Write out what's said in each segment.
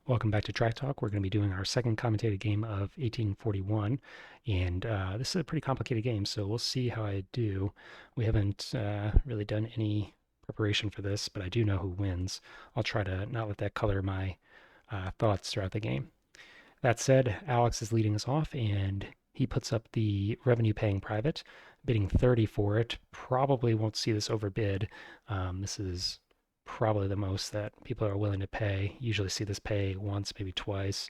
Welcome back to Track Talk. We're going to be doing our second commentated game of 1841, and this is a pretty complicated game, so we'll see how I do. We haven't really done any preparation for this, but I do know who wins. I'll try to not let that color my thoughts throughout the game. That said, Alex is leading us off, and he puts up the revenue paying private, bidding 30 for it. Probably won't see this overbid. This is probably the most that people are willing to pay. Usually see this pay once, maybe twice.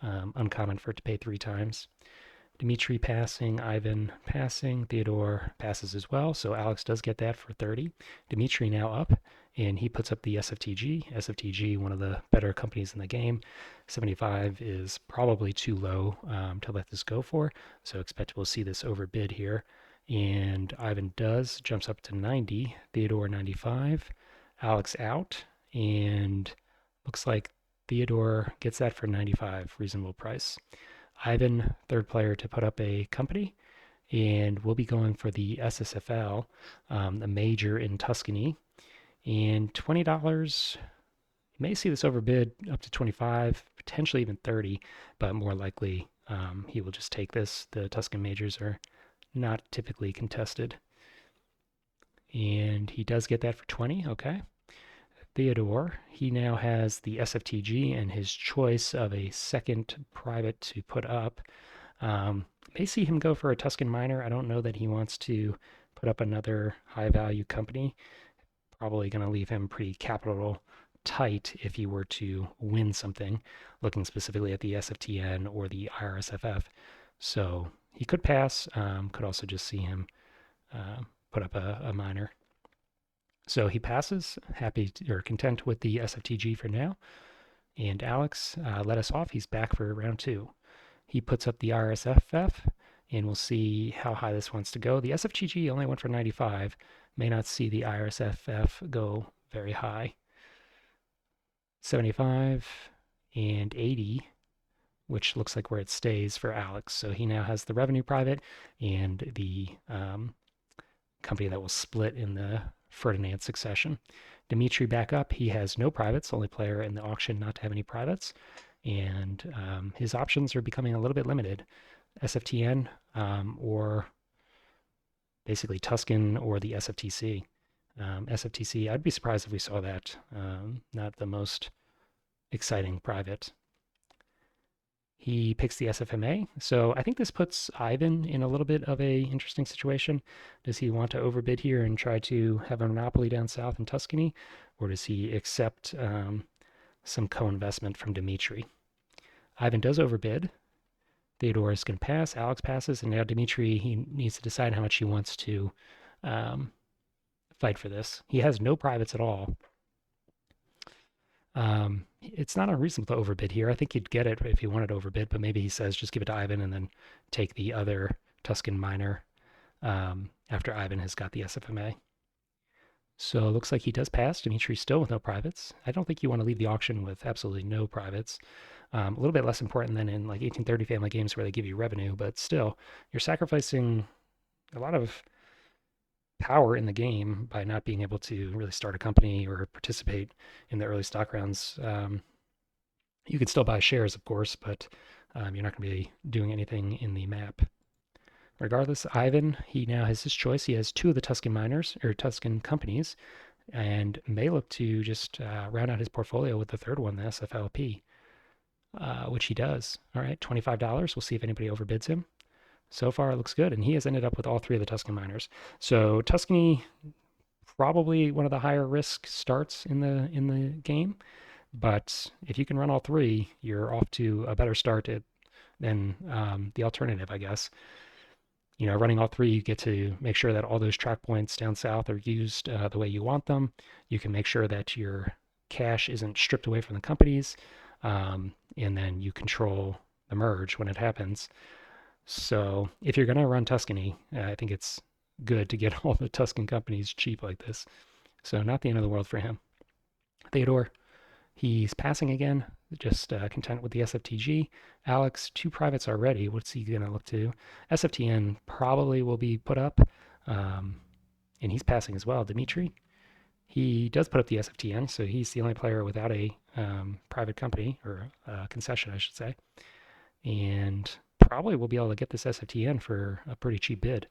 Uncommon for it to pay three times. Dmitry passing, Ivan passing, Theodore passes as well. So Alex does get that for 30. Dmitry now up, and he puts up the SFTG. SFTG, one of the better companies in the game. 75 is probably too low to let this go for. So expect we'll see this overbid here. And Ivan does, jumps up to 90. Theodore 95. Alex out, and looks like Theodore gets that for 95, reasonable price. Ivan, third player to put up a company, and we'll be going for the SSFL, a major in Tuscany, and $20. You may see this overbid up to 25, potentially even 30, but more likely he will just take this. The Tuscan majors are not typically contested. And he does get that for 20, okay. Theodore, he now has the SFTG and his choice of a second private to put up. May see him go for a Tuscan minor. I don't know that he wants to put up another high value company. Probably going to leave him pretty capital tight if he were to win something, looking specifically at the SFTN or the IRSFF. So he could pass, could also just see him put up a minor. So he passes, happy or content with the SFTG for now. And Alex let us off. He's back for round two. He puts up the RSFF, and we'll see how high this wants to go. The SFTG only went for 95. May not see the IRSFF go very high. 75 and 80, which looks like where it stays for Alex. So he now has the revenue private and the company that will split in the Ferdinand succession. Dmitry back up. He has no privates, only player in the auction not to have any privates. And his options are becoming a little bit limited. SFTN or basically Tuscan or the SFTC. SFTC, I'd be surprised if we saw that. Not the most exciting private. He picks the SFMA. So I think this puts Ivan in a little bit of a interesting situation. Does he want to overbid here and try to have a monopoly down south in Tuscany? Or does he accept some co-investment from Dmitry? Ivan does overbid. Theodore is going to pass. Alex passes. And now Dmitry, he needs to decide how much he wants to fight for this. He has no privates at all. It's not unreasonable to overbid here. I think he'd get it if he wanted to overbid, but maybe he says just give it to Ivan and then take the other Tuscan minor after Ivan has got the SFMA. So it looks like he does pass. Dimitri's still with no privates. I don't think you want to leave the auction with absolutely no privates. A little bit less important than in like 1830 family games where they give you revenue, but still, you're sacrificing a lot of power in the game by not being able to really start a company or participate in the early stock rounds. You can still buy shares, of course, but you're not going to be doing anything in the map. Regardless, Ivan, he now has his choice. He has two of the Tuscan miners or Tuscan companies and may look to just round out his portfolio with the third one, the SFLP, which he does. All right, $25. We'll see if anybody overbids him. So far, it looks good, and he has ended up with all three of the Tuscan miners. So Tuscany, probably one of the higher risk starts in the game, but if you can run all three, you're off to a better start than the alternative, I guess. You know, running all three, you get to make sure that all those track points down south are used the way you want them. You can make sure that your cash isn't stripped away from the companies, and then you control the merge when it happens. So if you're going to run Tuscany, I think it's good to get all the Tuscan companies cheap like this. So not the end of the world for him. Theodore, he's passing again, just content with the SFTG. Alex, two privates already. What's he going to look to? SFTN probably will be put up, and he's passing as well. Dmitry, He does put up the SFTN, so he's the only player without a private company, or concession, I should say. And probably will be able to get this SFTN for a pretty cheap bid.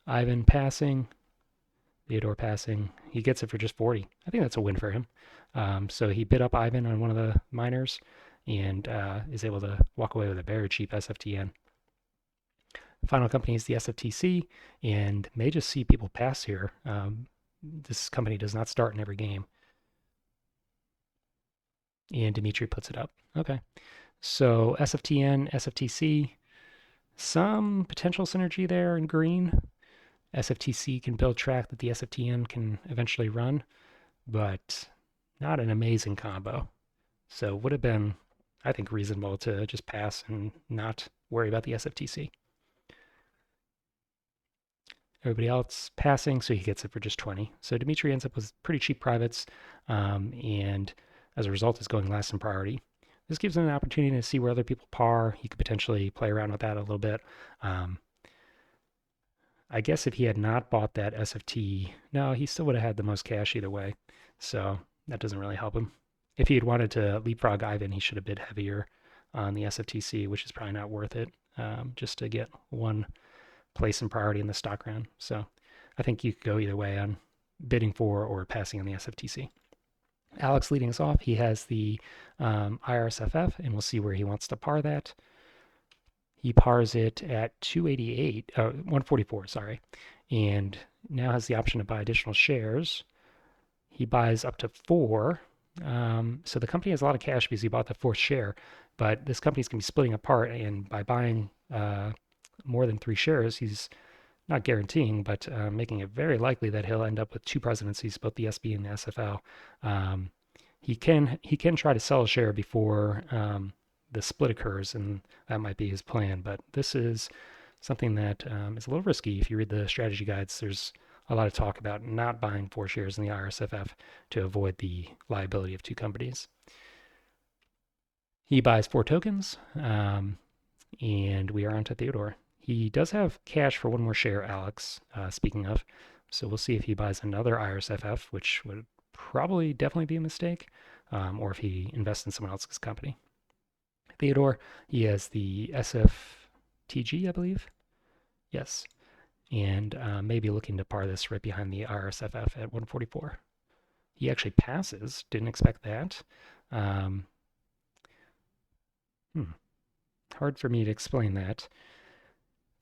Ivan passing, Theodore passing. He gets it for just 40. I think that's a win for him. So he bid up Ivan on one of the miners and is able to walk away with a very cheap SFTN. Final company is the SFTC, and may just see people pass here. This company does not start in every game. And Dimitri puts it up. Okay. So SFTN, SFTC, some potential synergy there in green. SFTC can build track that the SFTN can eventually run, but not an amazing combo. So would have been, I think, reasonable to just pass and not worry about the SFTC. Everybody else passing, so he gets it for just 20. So Dimitri ends up with pretty cheap privates, and as a result is going last in priority. This gives him an opportunity to see where other people par. He could potentially play around with that a little bit. I guess if he had not bought that SFT, no, he still would have had the most cash either way. So that doesn't really help him. If he had wanted to leapfrog Ivan, he should have bid heavier on the SFTC, which is probably not worth it, just to get one place in priority in the stock round. So I think you could go either way on bidding for or passing on the SFTC. Alex leading us off. He has the IRSFF, and we'll see where he wants to par that. He pars it at 144, sorry, and now has the option to buy additional shares. He buys up to 4. So the company has a lot of cash because he bought the 4th share, but this company's going to be splitting apart, and by buying more than 3 shares, he's not guaranteeing, but making it very likely that he'll end up with 2 presidencies, both the SB and the SFL. He can try to sell a share before the split occurs, and that might be his plan. But this is something that is a little risky. If you read the strategy guides, there's a lot of talk about not buying 4 shares in the IRSFF to avoid the liability of 2 companies. He buys 4 tokens, and we are on to Theodore. He does have cash for 1 more share, Alex, speaking of. So we'll see if he buys another IRSFF, which would probably definitely be a mistake, or if he invests in someone else's company. Theodore, he has the SFTG, I believe. Yes. And maybe looking to par this right behind the IRSFF at 144. He actually passes. Didn't expect that. Hard for me to explain that.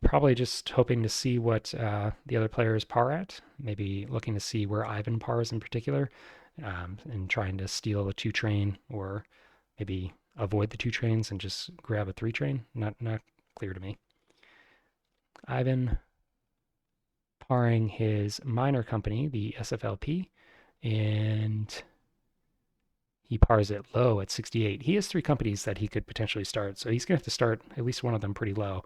Probably just hoping to see what the other players par at. Maybe looking to see where Ivan pars in particular, and trying to steal a 2 train, or maybe avoid the 2 trains and just grab a 3 train. Not clear to me. Ivan parring his minor company, the SFLP, and he pars it low at 68. He has 3 companies that he could potentially start, so he's going to have to start at least one of them pretty low.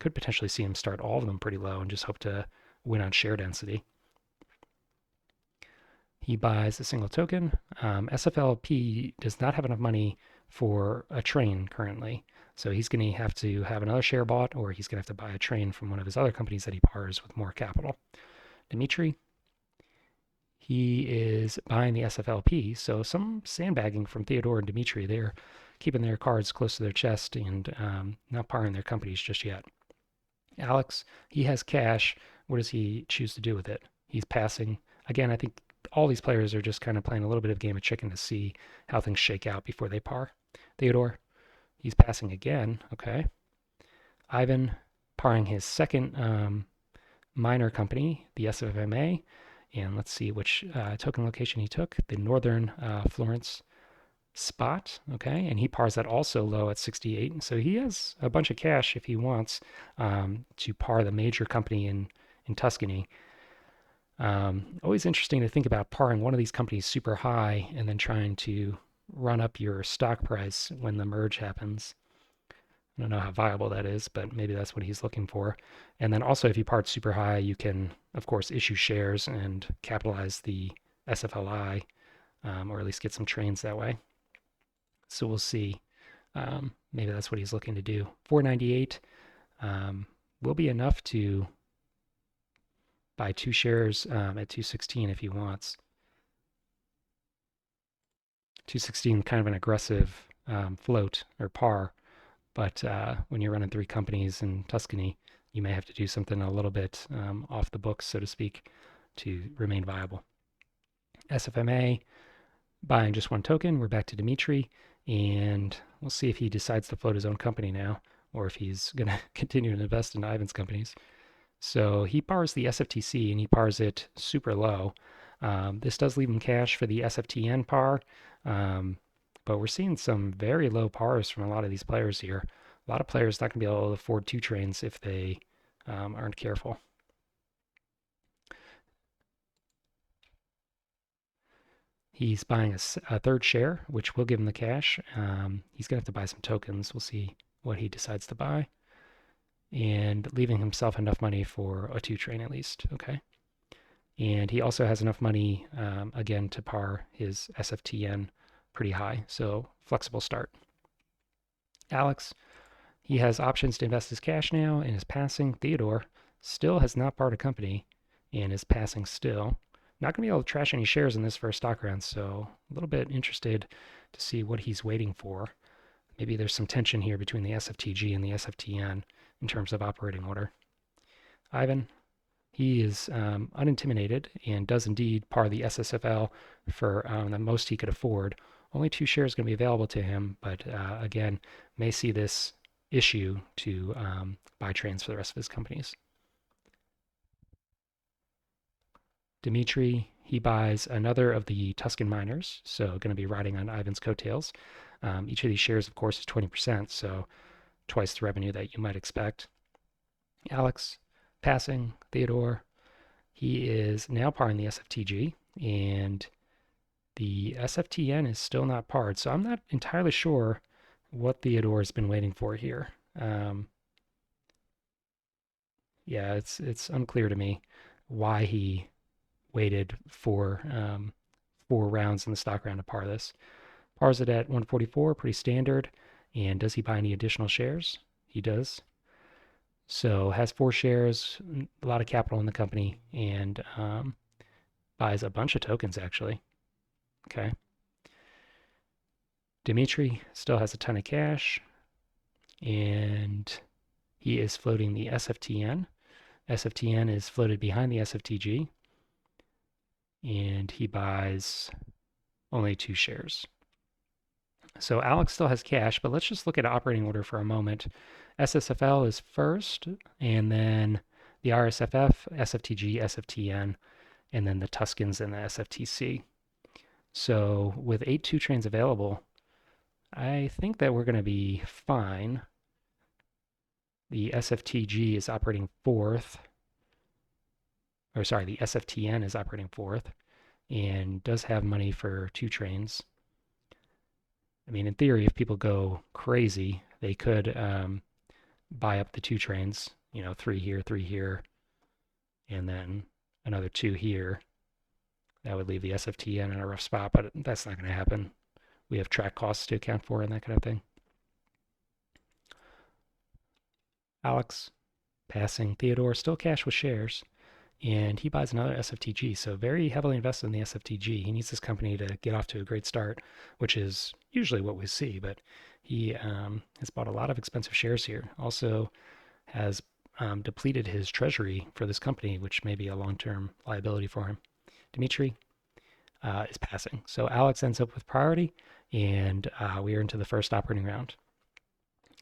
Could potentially see him start all of them pretty low and just hope to win on share density. He buys a single token. SFLP does not have enough money for a train currently, so he's going to have another share bought, or he's going to have to buy a train from one of his other companies that he pars with more capital. Dimitri, he is buying the SFLP, so some sandbagging from Theodore and Dimitri. They're keeping their cards close to their chest and not parring their companies just yet. Alex, he has cash. What does he choose to do with it? He's passing. Again, I think all these players are just kind of playing a little bit of game of chicken to see how things shake out before they par. Theodore, he's passing again. Okay. Ivan, parring his second minor company, the SFMA. And let's see which token location he took. The Northern Florence spot. Okay. And he pars that also low at 68. So he has a bunch of cash if he wants to par the major company in Tuscany. Always interesting to think about parring one of these companies super high and then trying to run up your stock price when the merge happens. I don't know how viable that is, but maybe that's what he's looking for. And then also, if you part super high, you can, of course, issue shares and capitalize the SFLI, or at least get some trains that way. So we'll see. Maybe that's what he's looking to do. 498 will be enough to buy 2 shares at 216 if he wants. 216, kind of an aggressive float or par, but when you're running 3 companies in Tuscany, you may have to do something a little bit off the books, so to speak, to remain viable. SFMA, buying just 1 token. We're back to Dimitri, and we'll see if he decides to float his own company now, or if he's going to continue to invest in Ivan's companies. So he pars the SFTC, and he pars it super low. This does leave him cash for the SFTN par, but we're seeing some very low pars from a lot of these players here. A lot of players not going to be able to afford 2 trains if they aren't careful. He's buying a third share, which will give him the cash. He's going to have to buy some tokens. We'll see what he decides to buy. And leaving himself enough money for a 2 train at least. Okay. And he also has enough money, again, to par his SFTN pretty high. So flexible start. Alex, he has options to invest his cash now and is passing. Theodore still has not parred a company and is passing still. Not going to be able to trash any shares in this first stock round, so a little bit interested to see what he's waiting for. Maybe there's some tension here between the SFTG and the SFTN in terms of operating order. Ivan, he is unintimidated and does indeed par the SSFL for the most he could afford. Only 2 shares going to be available to him, but again, may see this issue to buy trains for the rest of his companies. Dimitri, he buys another of the Tuscan miners, so going to be riding on Ivan's coattails. Each of these shares, of course, is 20%, so twice the revenue that you might expect. Alex, passing. Theodore, he is now parring the SFTG, and the SFTN is still not parred, so I'm not entirely sure what Theodore has been waiting for here. Yeah, it's unclear to me why he waited for 4 rounds in the stock round to par this. Pars it at 144, pretty standard. And does he buy any additional shares? He does. So has 4 shares, a lot of capital in the company, and buys a bunch of tokens actually. Okay. Dimitri still has a ton of cash, and he is floating the SFTN. SFTN is floated behind the SFTG, and he buys only 2 shares. So Alex still has cash, but let's just look at operating order for a moment. SSFL is first, and then the RSFF, SFTG, SFTN, and then the Tuscans and the SFTC. So with 8 2 trains available, I think that we're going to be fine. The SFTG is operating 4th. Or sorry, the SFTN is operating 4th and does have money for 2 trains. I mean, in theory, if people go crazy, they could buy up the 2 trains, 3 here, and then another 2 here. That would leave the SFTN in a rough spot, but that's not going to happen. We have track costs to account for and that kind of thing. Alex, passing. Theodore, still cash with shares, and he buys another SFTG, so very heavily invested in the SFTG. He needs this company to get off to a great start, which is usually what we see, but he has bought a lot of expensive shares here. Also has depleted his treasury for this company, which may be a long-term liability for him. Dimitri is passing. So Alex ends up with priority, and we are into the first operating round.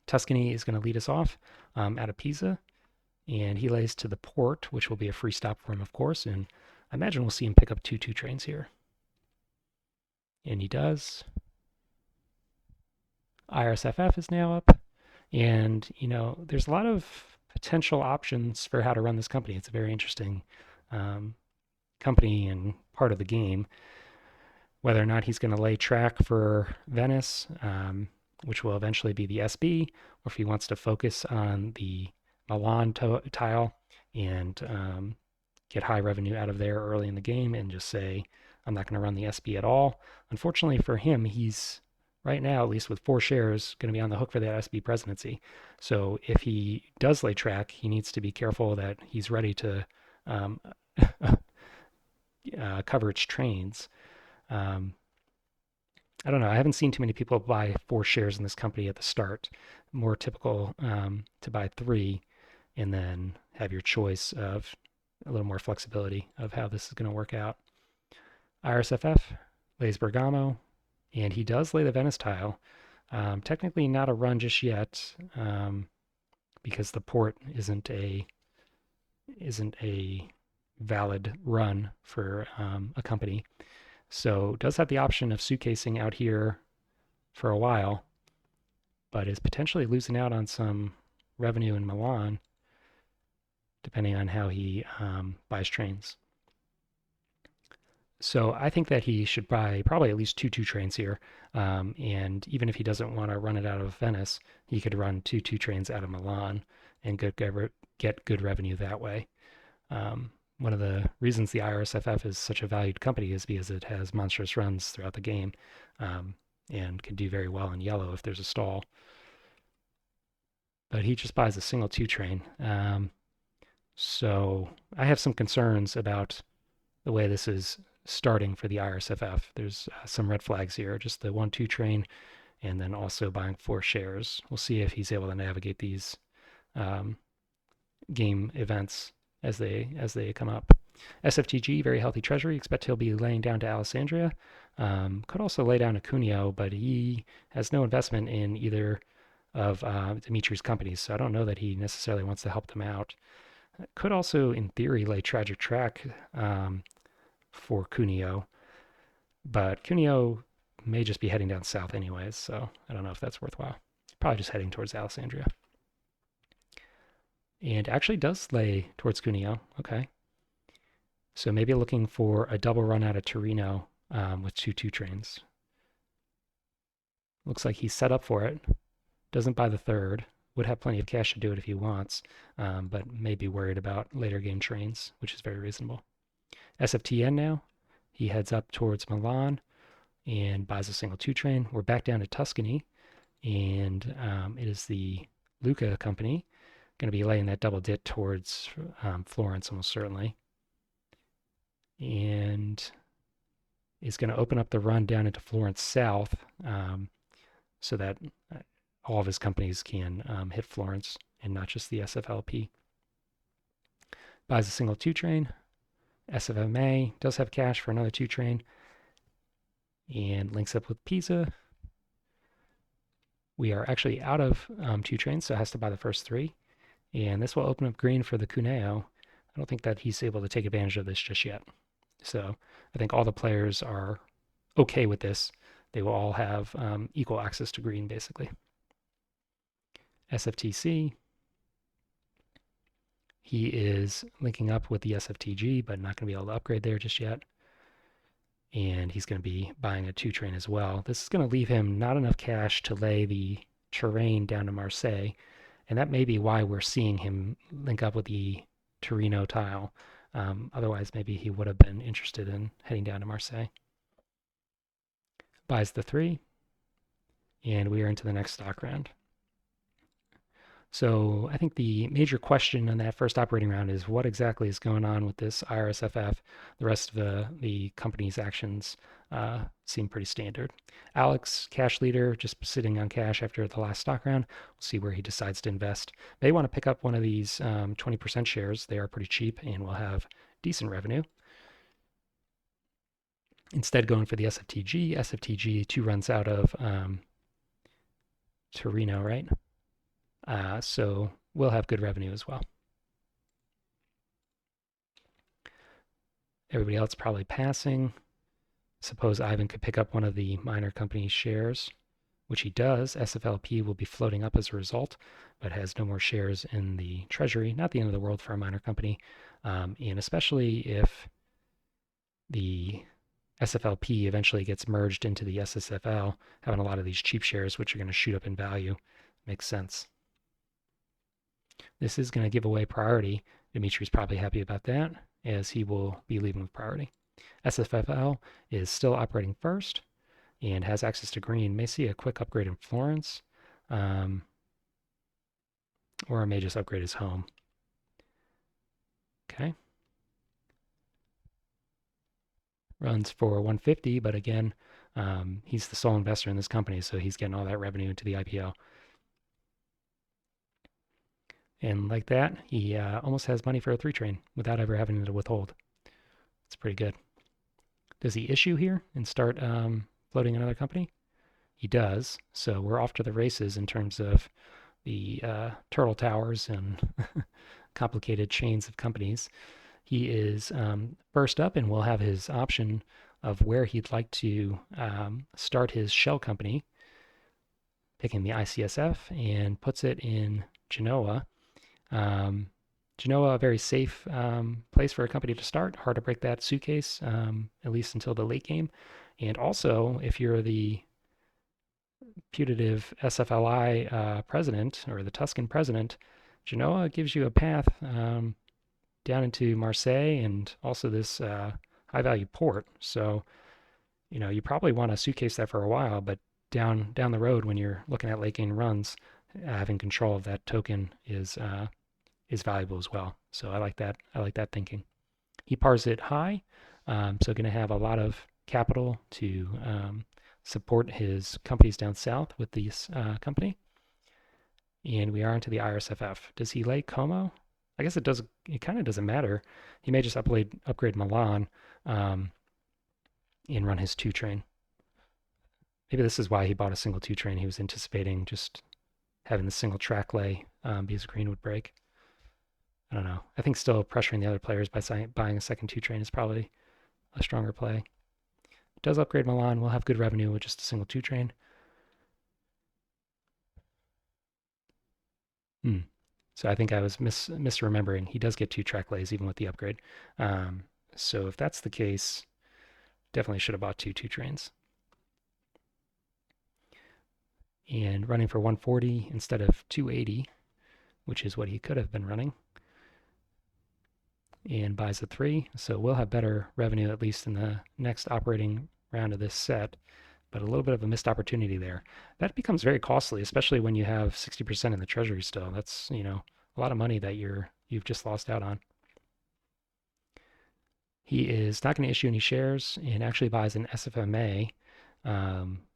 Tuscany is going to lead us off out of Pisa, and he lays to the port, which will be a free stop for him, of course, and I imagine we'll see him pick up 2 2 trains here. And he does. IRSFF is now up, and there's a lot of potential options for how to run this company. It's a very interesting company and part of the game. Whether or not he's going to lay track for Venice, which will eventually be the SB, or if he wants to focus on the Milan tile and get high revenue out of there early in the game and just say, I'm not going to run the SB at all. Unfortunately for him, he's right now, at least with 4 shares, going to be on the hook for that SB presidency. So if he does lay track, he needs to be careful that he's ready to um, coverage trains. Um, I don't know. I haven't seen too many people buy 4 shares in this company at the start. More typical to buy 3 and then have your choice of a little more flexibility of how this is going to work out. IRSFF lays Bergamo, and he does lay the Venice tile. Technically not a run just yet because the port isn't a valid run for a company. So does have the option of suitcasing out here for a while, but is potentially losing out on some revenue in Milan, depending on how he buys trains. So I think that he should buy probably at least two trains here. And even if he doesn't want to run it out of Venice, he could run two trains out of Milan and get good revenue that way. One of the reasons the IRSFF is such a valued company is because it has monstrous runs throughout the game and can do very well in yellow if there's a stall. But he just buys a single 2 train. So I have some concerns about the way this is starting for the IRSFF. There's some red flags here, just the 1-2 train, and then also buying 4 shares. We'll see if he's able to navigate these game events as they come up. SFTG, very healthy treasury. Expect he'll be laying down to Alessandria. Could also lay down to Cuneo, but he has no investment in either of Dimitri's companies, so I don't know that he necessarily wants to help them out. Could also, in theory, lay Tragic Track for Cuneo, but Cuneo may just be heading down south anyways, so I don't know if that's worthwhile. Probably just heading towards Alessandria. And actually does lay towards Cuneo. Okay. So maybe looking for a double run out of Torino with 2 trains. Looks like he's set up for it. Doesn't buy the third. Would have plenty of cash to do it if he wants, but may be worried about later game trains, which is very reasonable. SFTN now. He heads up towards Milan and buys a single 2 train. We're back down to Tuscany, and it is the Luca company going to be laying that double dit towards Florence almost certainly, and is going to open up the run down into Florence South so that all of his companies can hit Florence and not just the SFLP. Buys a single 2 train. SFMA does have cash for another 2 train and links up with Pisa. We are actually out of 2 trains, so it has to buy the first 3. And this will open up green for the Cuneo. I don't think that he's able to take advantage of this just yet. So I think all the players are okay with this. They will all have equal access to green, basically. SFTC. He is linking up with the SFTG, but not going to be able to upgrade there just yet. And he's going to be buying a 2 train as well. This is going to leave him not enough cash to lay the terrain down to Marseille. And that may be why we're seeing him link up with the Torino tile. Otherwise, maybe he would have been interested in heading down to Marseille. Buys the 3. And we are into the next stock round. So I think the major question in that first operating round is what exactly is going on with this IRSFF. The rest of the company's actions seem pretty standard. Alex, cash leader, just sitting on cash after the last stock round. We'll see where he decides to invest. May want to pick up one of these 20% shares. They are pretty cheap and will have decent revenue. Instead, going for the SFTG. SFTG 2 runs out of Torino, right? So we'll have good revenue as well. Everybody else probably passing. Suppose Ivan could pick up one of the minor company's shares, which he does. SFLP will be floating up as a result, but has no more shares in the treasury. Not the end of the world for a minor company, and especially if the SFLP eventually gets merged into the SSFL, having a lot of these cheap shares, which are going to shoot up in value, makes sense. This is going to give away priority. Dimitri's probably happy about that, as he will be leaving with priority. SFFL is still operating first and has access to green. May see a quick upgrade in Florence, or may just upgrade his home. Okay. runs for 150, but again, he's the sole investor in this company, so he's getting all that revenue into the IPO. And like that, he almost has money for a 3 train without ever having to withhold. It's pretty good. Does he issue here and start floating another company? He does. So we're off to the races in terms of the turtle towers and complicated chains of companies. He is first up, and we'll have his option of where he'd like to start his shell company, picking the ICSF, and puts it in Genoa. Genoa, a very safe place for a company to start. Hard to break that suitcase, at least until the late game. And also, if you're the putative SFLI president or the Tuscan president, Genoa gives you a path down into Marseille and also this high-value port. So, you probably want to suitcase that for a while, but down the road when you're looking at late game runs, having control of that token is valuable as well. So I like that. I like that thinking. He pars it high, so going to have a lot of capital to support his companies down south with this company. And we are into the IRSFF. Does he lay Como? I guess it does. It kind of doesn't matter. He may just upgrade Milan and run his 2 train. Maybe this is why he bought a single 2 train. He was anticipating just having the single track lay because green would break. I don't know. I think still pressuring the other players by buying a second 2 train is probably a stronger play. It does upgrade Milan. We'll have good revenue with just a single 2 train. So I think I was misremembering. He does get 2 track lays even with the upgrade. So if that's the case, definitely should have bought 2 trains. And running for 140 instead of 280, which is what he could have been running. And buys a 3. So we'll have better revenue at least in the next operating round of this set, but a little bit of a missed opportunity there. That becomes very costly, especially when you have 60% in the treasury still. That's, a lot of money that you've just lost out on. He is not going to issue any shares and actually buys an SFMA.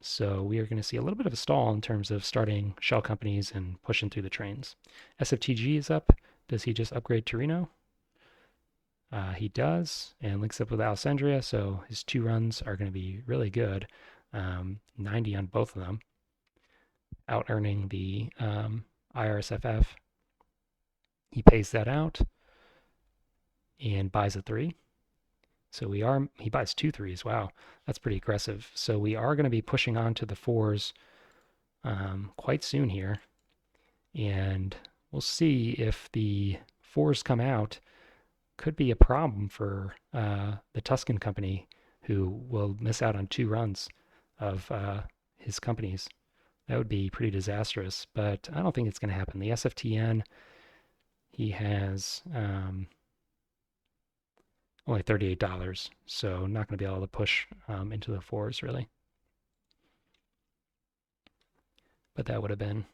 So we are going to see a little bit of a stall in terms of starting shell companies and pushing through the trains. SFTG is up. Does he just upgrade Torino? He does, and links up with Alessandria, so his 2 runs are going to be really good. 90 on both of them, out earning the IRSFF. He pays that out and buys a 3. So he buys 2 3s. Wow, that's pretty aggressive. So we are going to be pushing on to the 4s quite soon here, and we'll see if the 4s come out. Could be a problem for the Tuscan company, who will miss out on 2 runs of his companies. That would be pretty disastrous, but I don't think it's going to happen. The SFTN, he has only $38, so not going to be able to push into the 4s really. But that would have been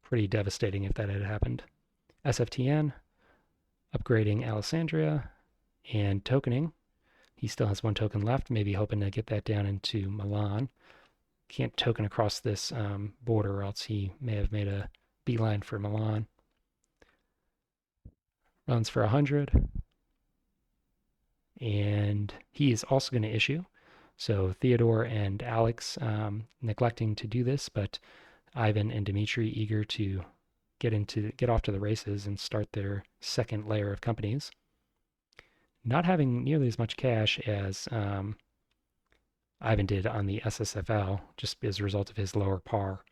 pretty devastating if that had happened. SFTN, upgrading Alessandria and tokening. He still has 1 token left, maybe hoping to get that down into Milan. Can't token across this border, or else he may have made a beeline for Milan. Runs for 100. And he is also going to issue. So Theodore and Alex neglecting to do this, but Ivan and Dimitri eager to get off to the races and start their second layer of companies. Not having nearly as much cash as Ivan did on the SSFL, just as a result of his lower par.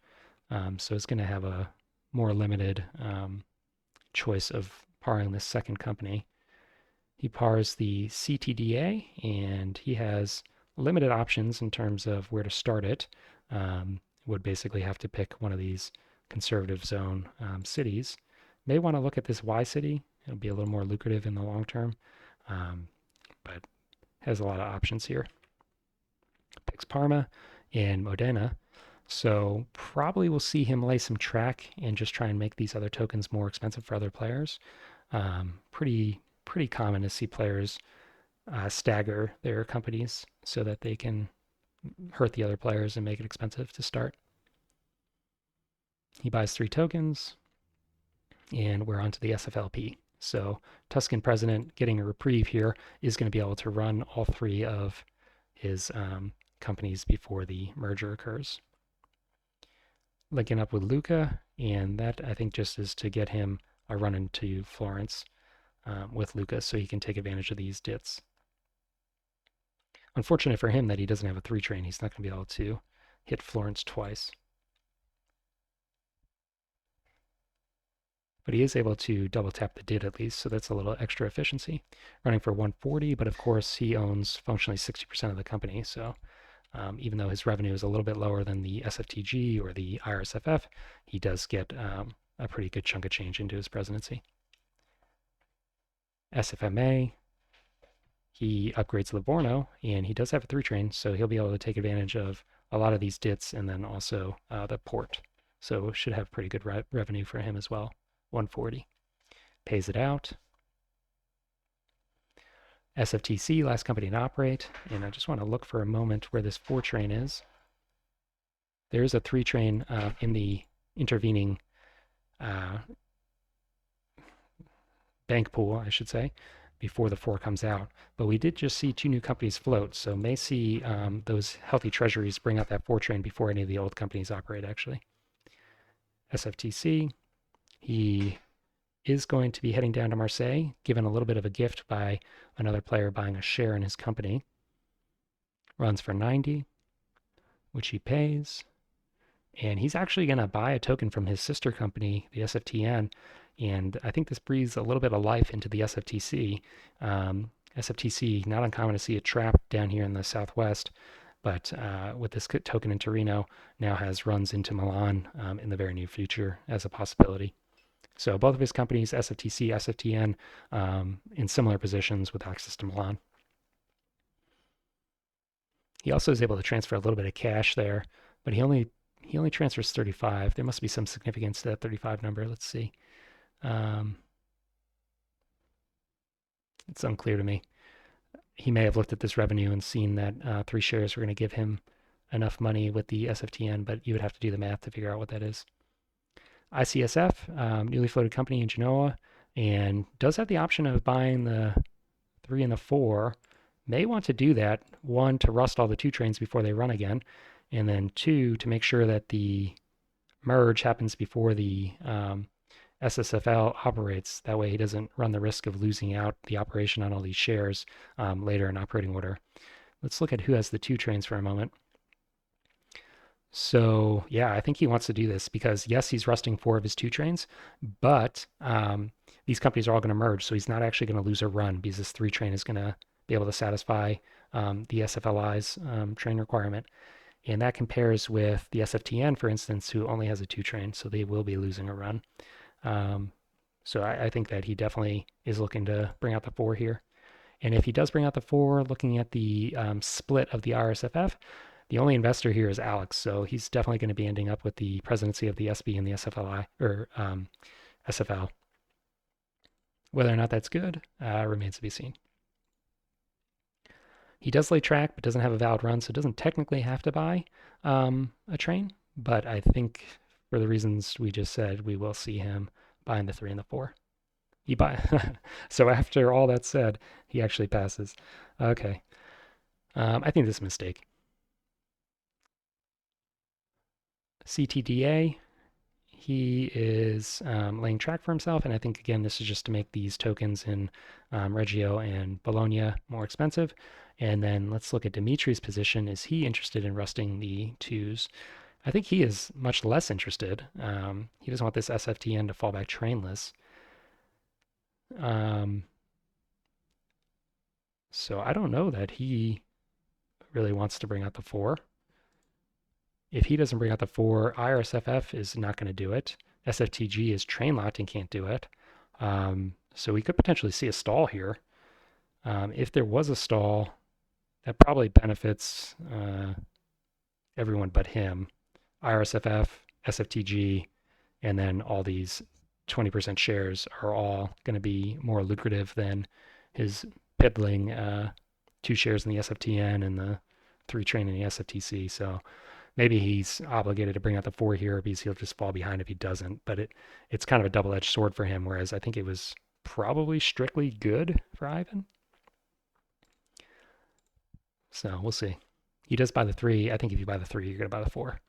So it's going to have a more limited choice of parring this second company. He pars the CTDA, and he has limited options in terms of where to start it. Would basically have to pick one of these conservative zone cities. May want to look at this Y city. It'll be a little more lucrative in the long term, but has a lot of options here. Picks Parma and Modena. So probably we'll see him lay some track and just try and make these other tokens more expensive for other players. Pretty common to see players stagger their companies so that they can hurt the other players and make it expensive to start. He buys 3 tokens, and we're on to the SFLP. So Tuscan President, getting a reprieve here, is going to be able to run all 3 of his companies before the merger occurs. Linking up with Luca, and that I think just is to get him a run into Florence with Luca so he can take advantage of these dits. Unfortunate for him that he doesn't have a 3 train. He's not going to be able to hit Florence twice. But he is able to double tap the dit at least, so that's a little extra efficiency. Running for 140, but of course he owns functionally 60% of the company, so even though his revenue is a little bit lower than the SFTG or the IRSFF, he does get a pretty good chunk of change into his presidency. SFMA, he upgrades Livorno, and he does have a 3 train, so he'll be able to take advantage of a lot of these dits and then also the port. So should have pretty good revenue for him as well. 140. Pays it out. SFTC, last company to operate, and I just want to look for a moment where this 4 train is. There's a 3 train in the intervening bank pool, I should say, before the 4 comes out. But we did just see 2 new companies float, so may see those healthy treasuries bring out that 4 train before any of the old companies operate, actually. SFTC, he is going to be heading down to Marseille, given a little bit of a gift by another player buying a share in his company. Runs for 90, which he pays. And he's actually going to buy a token from his sister company, the SFTN. And I think this breathes a little bit of life into the SFTC. SFTC, not uncommon to see it trapped down here in the Southwest, but with this token in Torino, now has runs into Milan in the very near future as a possibility. So both of his companies, SFTC, SFTN, in similar positions with access to Milan. He also is able to transfer a little bit of cash there, but he only transfers 35. There must be some significance to that 35 number. Let's see. It's unclear to me. He may have looked at this revenue and seen that 3 shares were going to give him enough money with the SFTN, but you would have to do the math to figure out what that is. ICSF, newly floated company in Genoa, and does have the option of buying the 3 and the 4. May want to do that, 1, to rust all the 2 trains before they run again, and then 2, to make sure that the merge happens before the SSFL operates. That way he doesn't run the risk of losing out the operation on all these shares later in operating order. Let's look at who has the 2 trains for a moment. So yeah, I think he wants to do this because yes, he's rusting 4 of his 2 trains, but these companies are all going to merge, so he's not actually going to lose a run because this 3 train is going to be able to satisfy the SFLI's train requirement. And that compares with the SFTN, for instance, who only has a 2 train, so they will be losing a run. So I think that he definitely is looking to bring out the 4 here. And if he does bring out the 4, looking at the split of the RSFF, the only investor here is Alex, so he's definitely going to be ending up with the presidency of the SB and the SFLI, or SFL. Whether or not that's good remains to be seen. He does lay track, but doesn't have a valid run, so doesn't technically have to buy a train. But I think for the reasons we just said, we will see him buying the 3 and the 4. He buy. So after all that said, he actually passes. Okay. I think this is a mistake. CTDA, he is laying track for himself, and I think again this is just to make these tokens in Reggio and Bologna more expensive. And then let's look at Dimitri's position. Is he interested in rusting the 2s? I think he is much less interested. He doesn't want this SFTN to fall back trainless. So I don't know that he really wants to bring out the 4. If he doesn't bring out the 4, IRSFF is not going to do it. SFTG is train locked and can't do it. So we could potentially see a stall here. If there was a stall, that probably benefits everyone but him. IRSFF, SFTG, and then all these 20% shares are all going to be more lucrative than his piddling 2 shares in the SFTN and the 3 train in the SFTC. So maybe he's obligated to bring out the 4 here because he'll just fall behind if he doesn't. But it's kind of a double-edged sword for him, whereas I think it was probably strictly good for Ivan. So we'll see. He does buy the 3. I think if you buy the 3, you're going to buy the 4.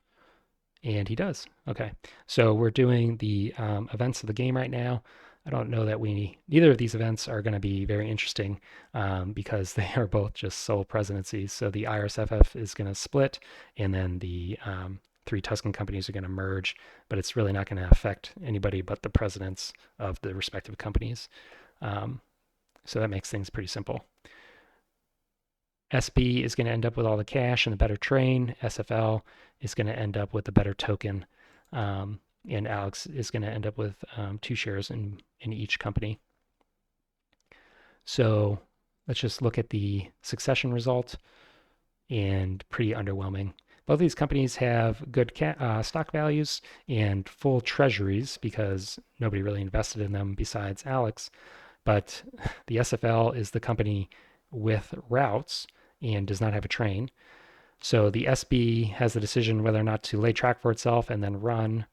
And he does. Okay. So we're doing the events of the game right now. I don't know that neither of these events are going to be very interesting because they are both just sole presidencies. So the IRSFF is going to split, and then the 3 Tuscan companies are going to merge, but it's really not going to affect anybody but the presidents of the respective companies. So that makes things pretty simple. SB is going to end up with all the cash and the better train. SFL is going to end up with the better token. And Alex is going to end up with 2 shares in each company. So let's just look at the succession result, and pretty underwhelming. Both of these companies have good stock values and full treasuries because nobody really invested in them besides Alex. But the SFL is the company with routes and does not have a train. So the SB has the decision whether or not to lay track for itself and then run,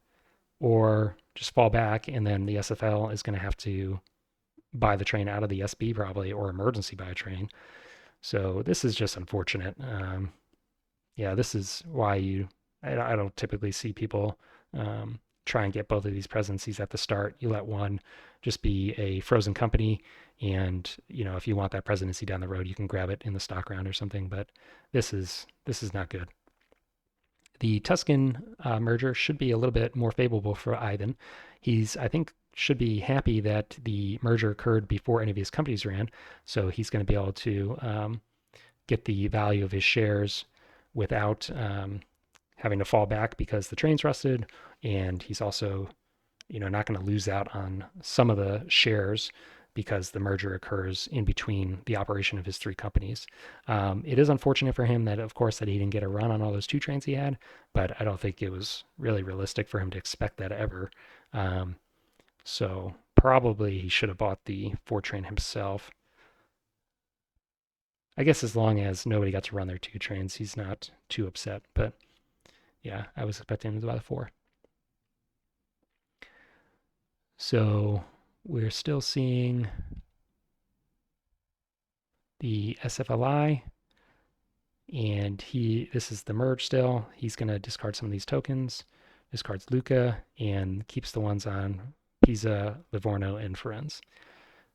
or just fall back, and then the SFL is going to have to buy the train out of the SB probably, or emergency buy a train. So this is just unfortunate. Yeah, this is why I don't typically see people try and get both of these presidencies at the start. You let one just be a frozen company, and if you want that presidency down the road, you can grab it in the stock round or something. But this is not good. The Tuscan merger should be a little bit more favorable for Ivan. I think, should be happy that the merger occurred before any of his companies ran, so he's going to be able to get the value of his shares without having to fall back because the train's rusted, and he's also not going to lose out on some of the shares because the merger occurs in between the operation of his 3 companies. It is unfortunate for him that, of course, that he didn't get a run on all those 2 trains he had, but I don't think it was really realistic for him to expect that ever. So probably he should have bought the 4 train himself. I guess as long as nobody got to run their 2 trains, he's not too upset. But yeah, I was expecting him to buy the 4. So we're still seeing the SFLI, and this is the merge still. He's going to discard some of these tokens, discards Luca, and keeps the ones on Pisa, Livorno, and Firenze.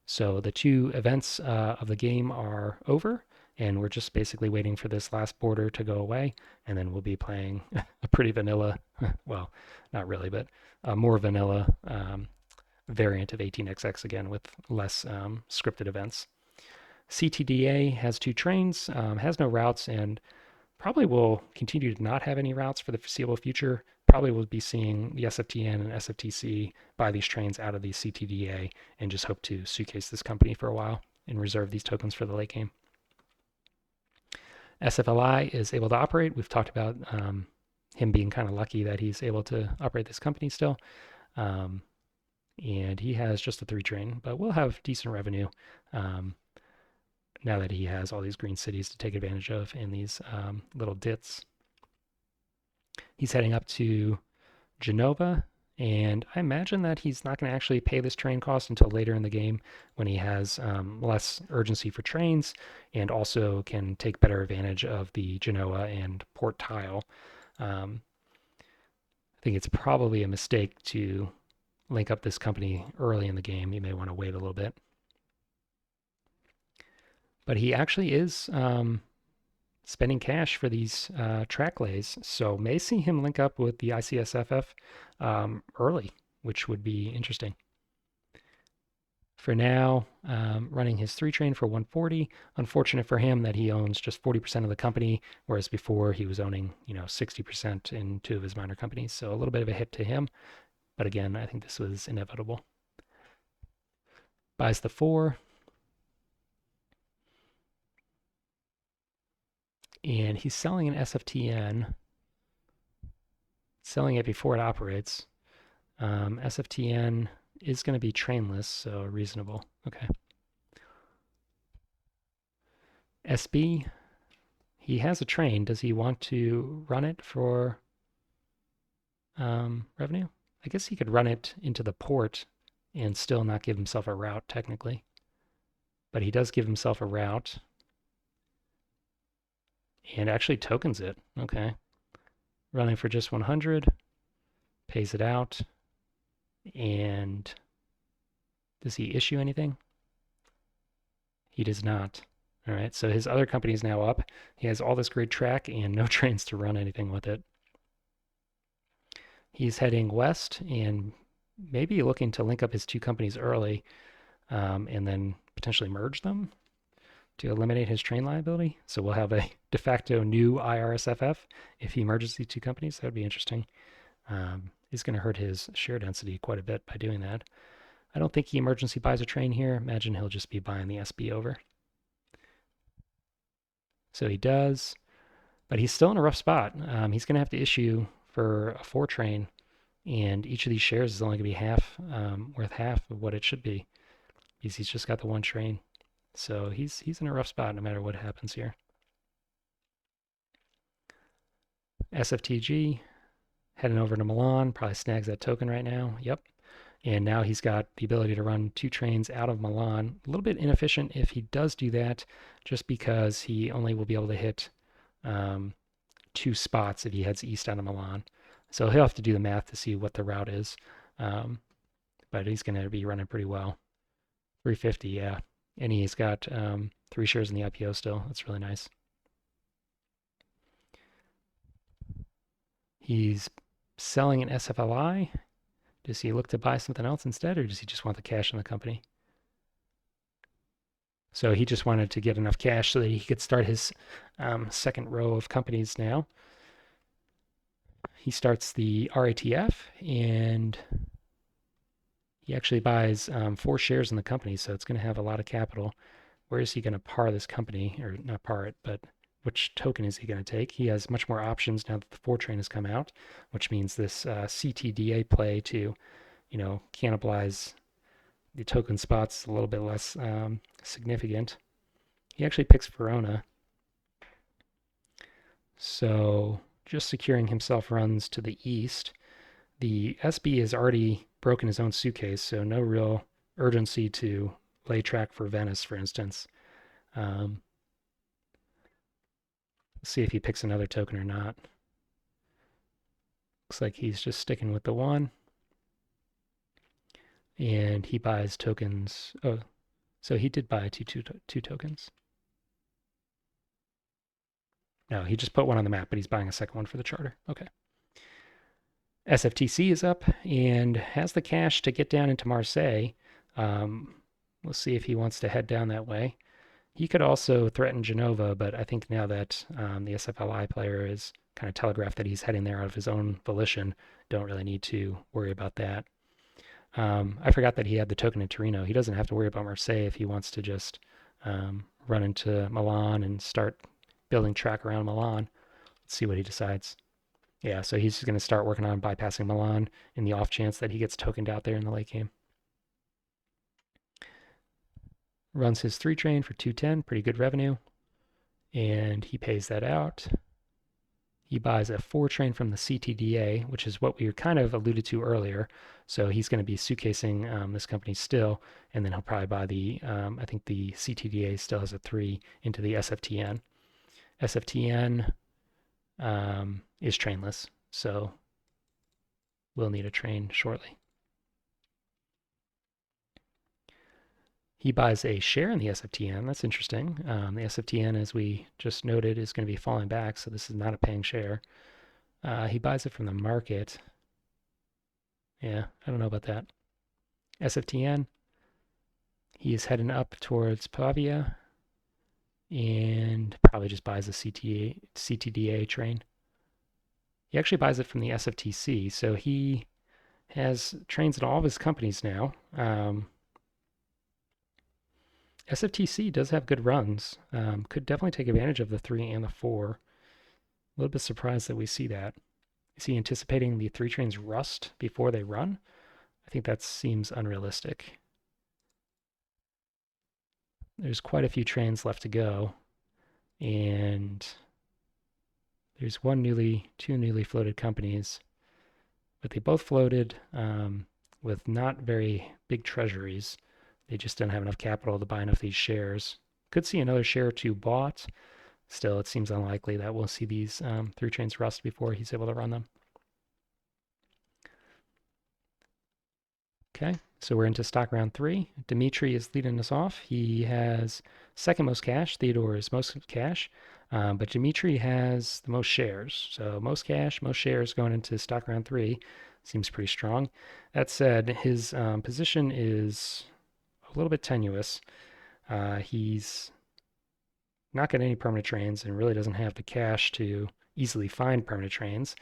So the 2 events of the game are over, and we're just basically waiting for this last border to go away, and then we'll be playing a pretty vanilla, well, not really, but a more vanilla variant of 18xx again with less scripted events. CTDA has 2 trains, has no routes, and probably will continue to not have any routes for the foreseeable future. Probably will be seeing the SFTN and SFTC buy these trains out of the CTDA and just hope to suitcase this company for a while and reserve these tokens for the late game. SFLI is able to operate. We've talked about him being kind of lucky that he's able to operate this company still. And he has just a 3 train, but will have decent revenue now that he has all these green cities to take advantage of and these little dits. He's heading up to Genova, and I imagine that he's not going to actually pay this train cost until later in the game when he has less urgency for trains and also can take better advantage of the Genoa and port tile. I think it's probably a mistake to link up this company early in the game. You may want to wait a little bit. But he actually is spending cash for these track lays, so may see him link up with the ICSFF early, which would be interesting. For now, running his 3 train for 140. Unfortunate for him that he owns just 40% of the company, whereas before he was owning 60% in 2 of his minor companies. So a little bit of a hit to him, but again, I think this was inevitable. Buys the 4. And he's selling an SFTN, selling it before it operates. SFTN is going to be trainless, so reasonable. Okay. SB, he has a train. Does he want to run it for revenue? I guess he could run it into the port and still not give himself a route, technically. But he does give himself a route. And actually tokens it. Okay. Running for just 100. Pays it out. And does he issue anything? He does not. All right, so his other company is now up. He has all this great track and no trains to run anything with it. He's heading west and maybe looking to link up his two companies early and then potentially merge them to eliminate his train liability. So we'll have a de facto new IRSFF if he merges these two companies. That would be interesting. He's going to hurt his share density quite a bit by doing that. I don't think he emergency buys a train here. Imagine he'll just be buying the SB over. So he does, but he's still in a rough spot. He's going to have to issue for a 4 train, and each of these shares is only going to be half worth half of what it should be because he's just got the 1 train. So he's in a rough spot no matter what happens here. SFTG heading over to Milan, probably snags that token right now. Yep. And now he's got the ability to run 2 trains out of Milan. A little bit inefficient if he does do that, just because he only will be able to hit 2 spots if he heads east out of Milan. So he'll have to do the math to see what the route is. But he's going to be running pretty well. 350, yeah. And he's got 3 shares in the IPO still. That's really nice. He's selling an SFLI. Does he look to buy something else instead, or does he just want the cash in the company? So he just wanted to get enough cash so that he could start his second row of companies now. He starts the RATF, and he actually buys 4 shares in the company, so it's going to have a lot of capital. Where is he going to par this company, or not par it, but which token is he going to take? He has much more options now that the 4 train has come out, which means this CTDA play to, cannibalize the token spots a little bit less significant. He actually picks Verona. So just securing himself runs to the east. The SB has already broken his own suitcase, so no real urgency to lay track for Venice, for instance. Let's see if he picks another token or not. Looks like he's just sticking with the 1. And he buys tokens. Oh, so he did buy two tokens. No, he just put 1 on the map, but he's buying a second one for the charter. Okay. SFTC is up and has the cash to get down into Marseille. We'll see if he wants to head down that way. He could also threaten Genova, but I think now that the SFLI player is kind of telegraphed that he's heading there out of his own volition, don't really need to worry about that. I forgot that he had the token in Torino. He doesn't have to worry about Marseille if he wants to just run into Milan and start building track around Milan. Let's see what he decides. Yeah, so he's going to start working on bypassing Milan in the off chance that he gets tokened out there in the late game. Runs his 3 train for 210, pretty good revenue. And he pays that out. He buys a 4 train from the CTDA, which is what we kind of alluded to earlier. So he's going to be suitcasing this company still, and then he'll probably buy the, I think the CTDA still has a 3 into the SFTN. SFTN is trainless, so we'll need a train shortly. He buys a share in the SFTN. That's interesting. The SFTN, as we just noted, is going to be falling back, so this is not a paying share. He buys it from the market. Yeah, I don't know about that. SFTN, he is heading up towards Pavia and probably just buys a CTDA train. He actually buys it from the SFTC, so he has trains at all of his companies now. SFTC does have good runs. Could definitely take advantage of the 3 and the 4. A little bit surprised that we see that. Is he anticipating the 3 trains rust before they run? I think that seems unrealistic. There's quite a few trains left to go. And there's two newly floated companies, but they both floated with not very big treasuries. They just didn't have enough capital to buy enough of these shares. Could see another share or two bought. Still, it seems unlikely that we'll see these through trains rust before he's able to run them. Okay, so we're into stock round 3. Dimitri is leading us off. He has second most cash. Theodore is most cash. But Dimitri has the most shares. So most cash, most shares going into stock round 3. Seems pretty strong. That said, his position is a little bit tenuous. He's not got any permanent trains and really doesn't have the cash to easily find permanent trains.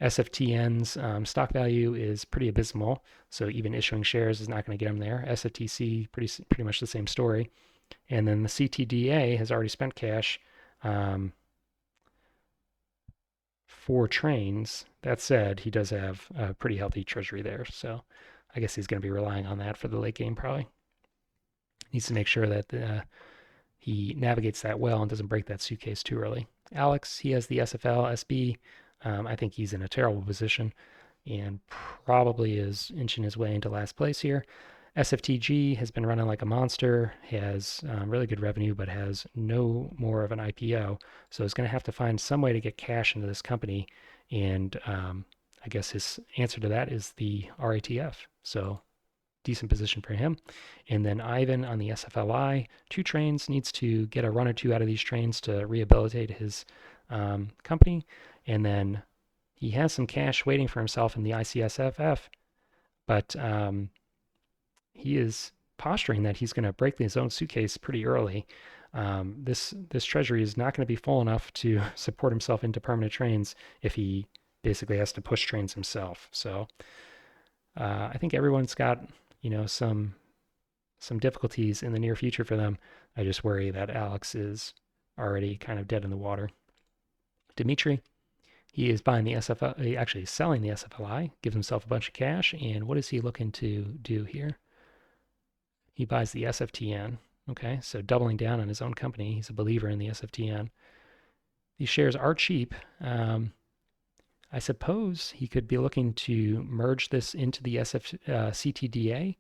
SFTN's stock value is pretty abysmal, so even issuing shares is not going to get him there. SFTC, pretty much the same story. And then the CTDA has already spent cash for trains. That said, he does have a pretty healthy treasury there, so I guess he's going to be relying on that for the late game probably. Needs to make sure that he navigates that well and doesn't break that suitcase too early. Alex, he has the SFL, SB. I think he's in a terrible position and probably is inching his way into last place here. SFTG has been running like a monster, has really good revenue, but has no more of an IPO. So it's going to have to find some way to get cash into this company. And I guess his answer to that is the RATF. So decent position for him. And then Ivan on the SFLI, 2 trains, needs to get a run or two out of these trains to rehabilitate his company. And then he has some cash waiting for himself in the ICSFF, but he is posturing that he's going to break his own suitcase pretty early. This treasury is not going to be full enough to support himself into permanent trains if he basically has to push trains himself. So I think everyone's got some difficulties in the near future for them. I just worry that Alex is already kind of dead in the water. Dimitri, he is buying the SFL, actually selling the SFLI, gives himself a bunch of cash, and what is he looking to do here? He buys the SFTN. Okay, so doubling down on his own company. He's a believer in the SFTN. These shares are cheap. I suppose he could be looking to merge this into the CTDA,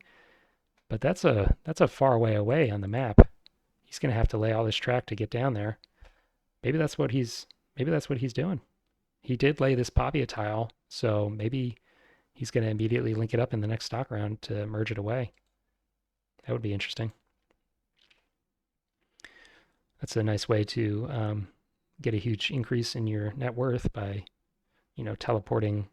but that's a far way away on the map. He's going to have to lay all this track to get down there. Maybe that's what he's doing. He did lay this Pavia tile, so maybe he's going to immediately link it up in the next stock round to merge it away. That would be interesting. That's a nice way to get a huge increase in your net worth by, teleporting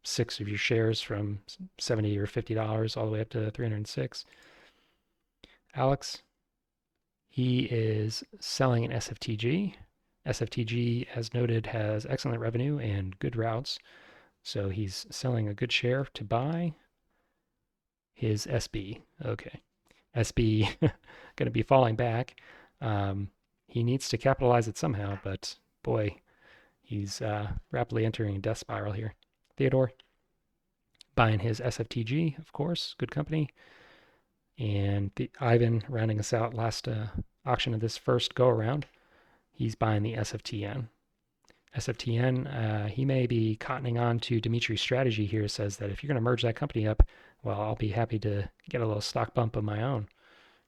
6 of your shares from $70 or $50 all the way up to 306. Alex, he is selling an SFTG. SFTG, as noted, has excellent revenue and good routes. So he's selling a good share to buy his SB. Okay. SB going to be falling back. He needs to capitalize it somehow, but boy, he's rapidly entering a death spiral here. Theodore, buying his SFTG, of course, good company. And Ivan rounding us out last auction of this first go around. He's buying the SFTN. SFTN, he may be cottoning on to Dimitri's strategy here, says that if you're going to merge that company up, well, I'll be happy to get a little stock bump of my own.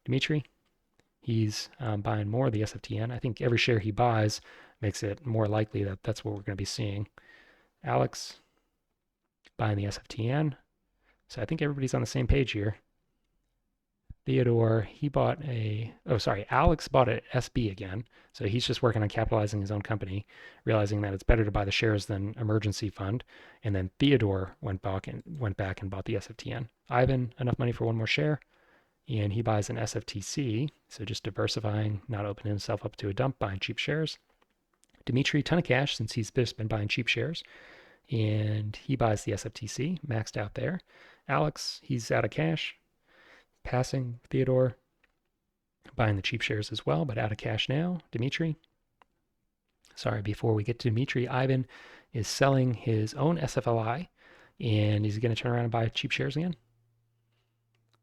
Dimitri, he's buying more of the SFTN. I think every share he buys makes it more likely that that's what we're going to be seeing. Alex, buying the SFTN. So I think everybody's on the same page here. Theodore, Alex bought an SB again. So he's just working on capitalizing his own company, realizing that it's better to buy the shares than emergency fund. And then Theodore went back and bought the SFTN. Ivan, enough money for one more share. And he buys an SFTC. So just diversifying, not opening himself up to a dump, buying cheap shares. Dimitri, ton of cash since he's just been buying cheap shares. And he buys the SFTC, maxed out there. Alex, he's out of cash. Passing Theodore, buying the cheap shares as well, but out of cash now. Dimitri, before we get to Dimitri, Ivan is selling his own SFLI, and he's going to turn around and buy cheap shares again.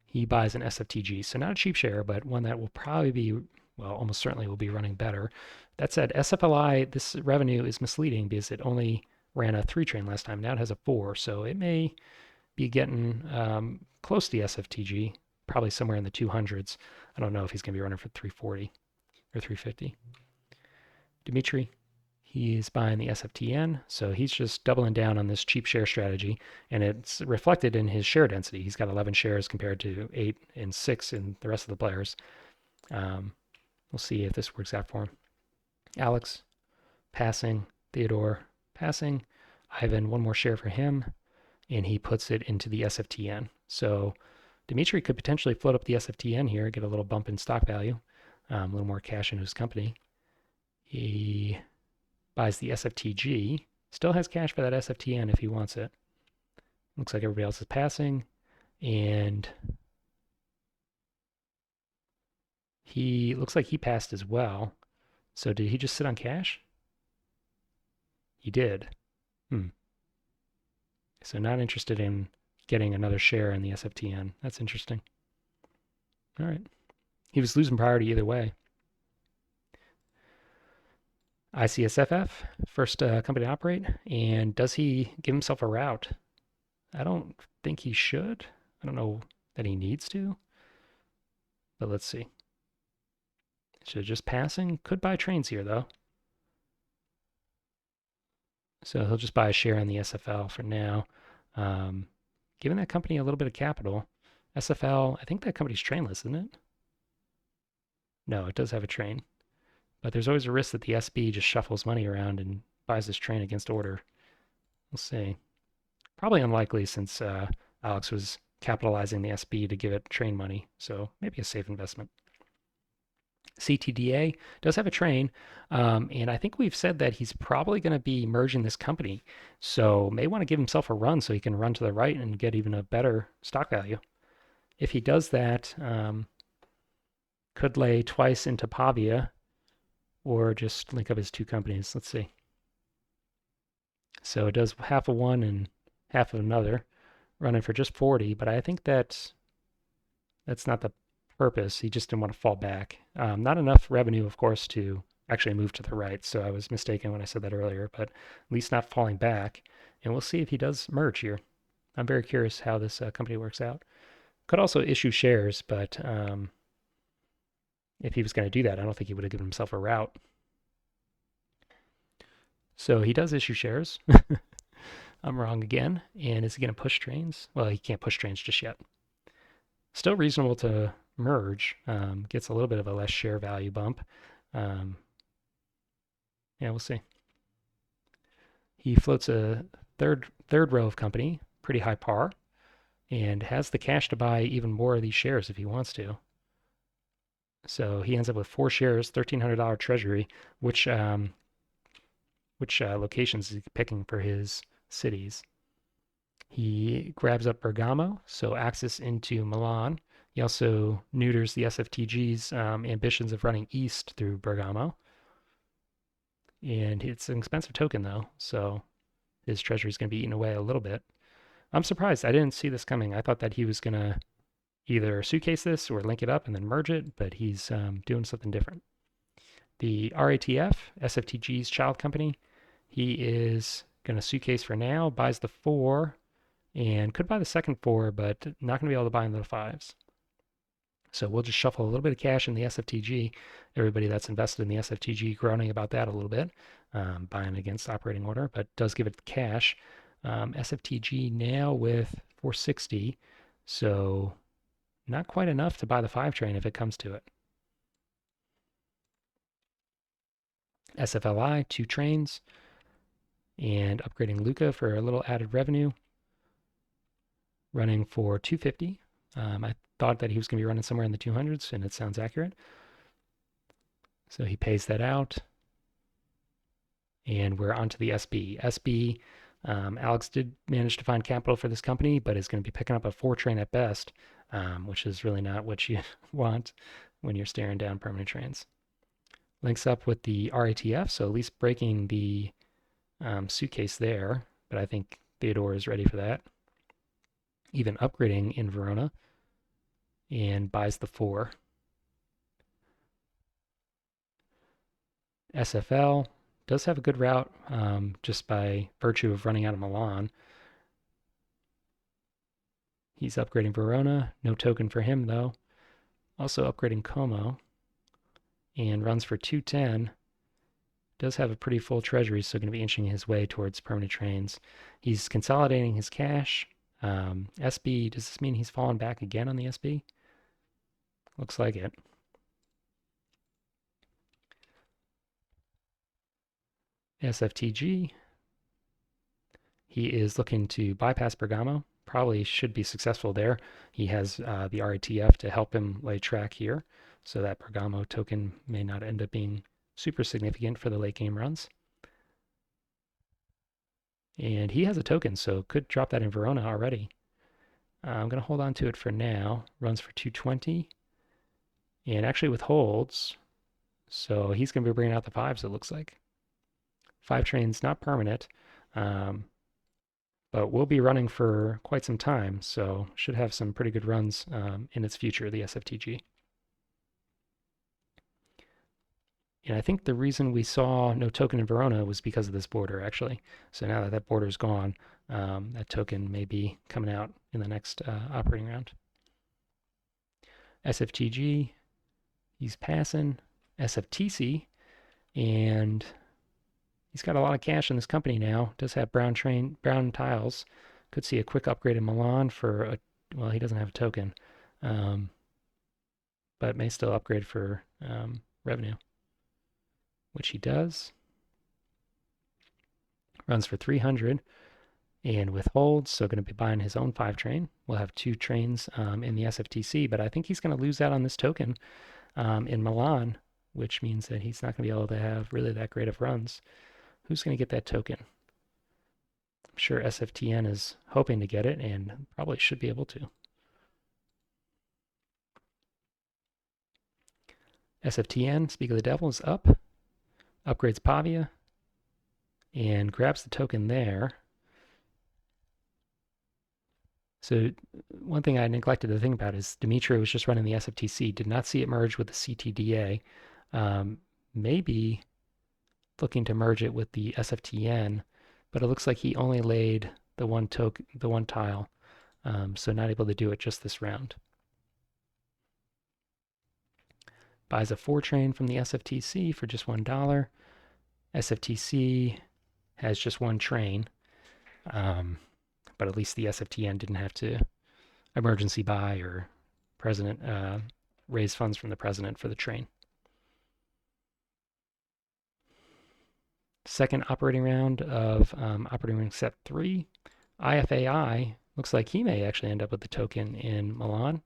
He buys an SFTG, so not a cheap share, but one that will probably be well, almost certainly will be running better. That said, SFLI, this revenue is misleading because it only ran a 3 train last time. Now it has a 4, so it may be getting close to the SFTG, probably somewhere in the 200s. I don't know if he's going to be running for 340 or 350. Dimitri, he's buying the SFTN, so he's just doubling down on this cheap share strategy, and it's reflected in his share density. He's got 11 shares compared to 8 and 6 in the rest of the players. We'll see if this works out for him. Alex, passing. Theodore, passing. Ivan, one more share for him, and he puts it into the SFTN. So Dimitri could potentially float up the SFTN here, get a little bump in stock value, a little more cash into his company. He buys the SFTG, still has cash for that SFTN if he wants it. Looks like everybody else is passing, and he looks like he passed as well. So did he just sit on cash? He did. So not interested in getting another share in the SFTN. That's interesting. All right. He was losing priority either way. ICSFF, first company to operate. And does he give himself a route? I don't think he should. I don't know that he needs to. But let's see. So just passing. Could buy trains here, though. So he'll just buy a share in the SFL for now. Giving that company a little bit of capital. SFL, I think that company's trainless, isn't it? No, it does have a train. But there's always a risk that the SB just shuffles money around and buys this train against order. We'll see. Probably unlikely since Alex was capitalizing the SB to give it train money, so maybe a safe investment. CTDA does have a train, and I think we've said that he's probably going to be merging this company, so may want to give himself a run so he can run to the right and get even a better stock value. If he does that, could lay twice into Pavia or just link up his two companies. Let's see. So it does half of one and half of another, running for just 40, but I think that's not the purpose. He just didn't want to fall back. Not enough revenue, of course, to actually move to the right, so I was mistaken when I said that earlier, but at least not falling back. And we'll see if he does merge here. I'm very curious how this company works out. Could also issue shares, but if he was going to do that, I don't think he would have given himself a route. So he does issue shares. I'm wrong again. And is he going to push trains? Well, he can't push trains just yet. Still reasonable to merge. Gets a little bit of a less share value bump. Yeah, we'll see. He floats a third row of company, pretty high par, and has the cash to buy even more of these shares if he wants to. So he ends up with 4 shares, $1,300 treasury, which locations is he picking for his cities. He grabs up Bergamo, so access into Milan. He also neuters the SFTG's ambitions of running east through Bergamo. And it's an expensive token, though, so his treasury is going to be eaten away a little bit. I'm surprised. I didn't see this coming. I thought that he was going to either suitcase this or link it up and then merge it, but he's doing something different. The RATF, SFTG's child company, he is going to suitcase for now, buys the 4, and could buy the second 4, but not going to be able to buy into the 5s. So we'll just shuffle a little bit of cash in the SFTG. Everybody that's invested in the SFTG groaning about that a little bit, buying against operating order, but does give it cash. SFTG now with 460, so not quite enough to buy the 5 train if it comes to it. SFLI, 2 trains, and upgrading Luca for a little added revenue, running for 250. I thought that he was going to be running somewhere in the 200s, and it sounds accurate. So he pays that out. And we're on to the SB. SB, Alex did manage to find capital for this company, but is going to be picking up a 4 train at best, which is really not what you want when you're staring down permanent trains. Links up with the RATF, so at least breaking the suitcase there, but I think Theodore is ready for that. Even upgrading in Verona, and buys the 4. SFL does have a good route just by virtue of running out of Milan. He's upgrading Verona. No token for him, though. Also upgrading Como. And runs for 210. Does have a pretty full treasury, so going to be inching his way towards permanent trains. He's consolidating his cash. SB, does this mean he's fallen back again on the SB? Looks like it. SFTG. He is looking to bypass Bergamo. Probably should be successful there. He has the RATF to help him lay track here, so that Bergamo token may not end up being super significant for the late game runs. And he has a token, so could drop that in Verona already. I'm going to hold on to it for now. Runs for 220. And actually withholds. So he's going to be bringing out the fives, it looks like. 5 trains, not permanent, but will be running for quite some time. So should have some pretty good runs in its future, the SFTG. And I think the reason we saw no token in Verona was because of this border, actually. So now that that border's gone, that token may be coming out in the next operating round. SFTG, he's passing. SFTC, and he's got a lot of cash in this company now. Does have brown tiles. Could see a quick upgrade in Milan for a, well, he doesn't have a token, but may still upgrade for revenue, which he does. Runs for 300 and withholds, so going to be buying his own 5 train. We'll have 2 trains in the SFTC, but I think he's going to lose out on this token in Milan, which means that he's not going to be able to have really that great of runs. Who's going to get that token? I'm sure SFTN is hoping to get it and probably should be able to. SFTN, Speak of the Devil, is up. Upgrades Pavia and grabs the token there. So one thing I neglected to think about is Dimitri was just running the SFTC, did not see it merge with the CTDA. Maybe looking to merge it with the SFTN, but it looks like he only laid the one tile, so not able to do it just this round. Buys a 4 train from the SFTC for just $1. SFTC has just 1 train, but at least the SFTN didn't have to emergency buy or raise funds from the president for the train. Second operating round of operating ring set 3. IFAI looks like he may actually end up with the token in Milan.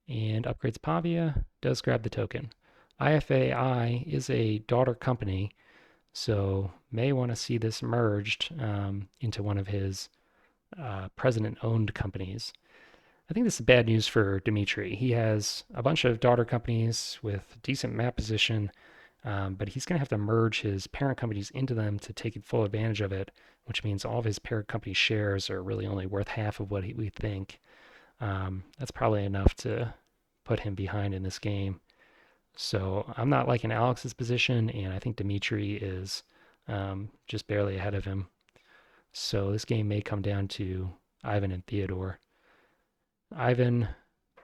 And upgrades Pavia, does grab the token. IFAI is a daughter company, so may want to see this merged into one of his president-owned companies. I think this is bad news for Dimitri. He has a bunch of daughter companies with decent map position, but he's going to have to merge his parent companies into them to take full advantage of it, which means all of his parent company shares are really only worth half of what we think. That's probably enough to put him behind in this game. So I'm not liking Alex's position, and I think Dimitri is just barely ahead of him. So this game may come down to Ivan and Theodore. Ivan,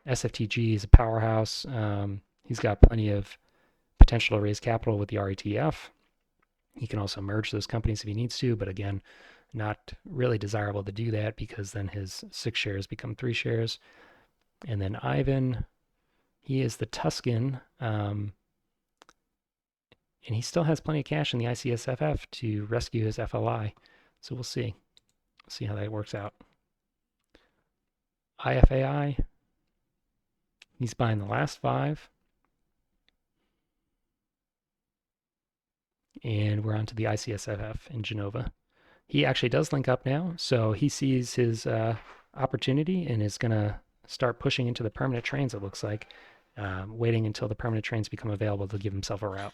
SFTG is a powerhouse. He's got plenty of potential to raise capital with the RATF. He can also merge those companies if he needs to, but again, not really desirable to do that because then his 6 shares become 3 shares. And then Ivan, he is the Tuscan, and he still has plenty of cash in the ICSFF to rescue his FLI. So we'll see. See how that works out. IFAI, he's buying the last 5. And we're on to the ICSFF in Genova. He actually does link up now, so he sees his opportunity and is going to start pushing into the permanent trains, it looks like, waiting until the permanent trains become available to give himself a route.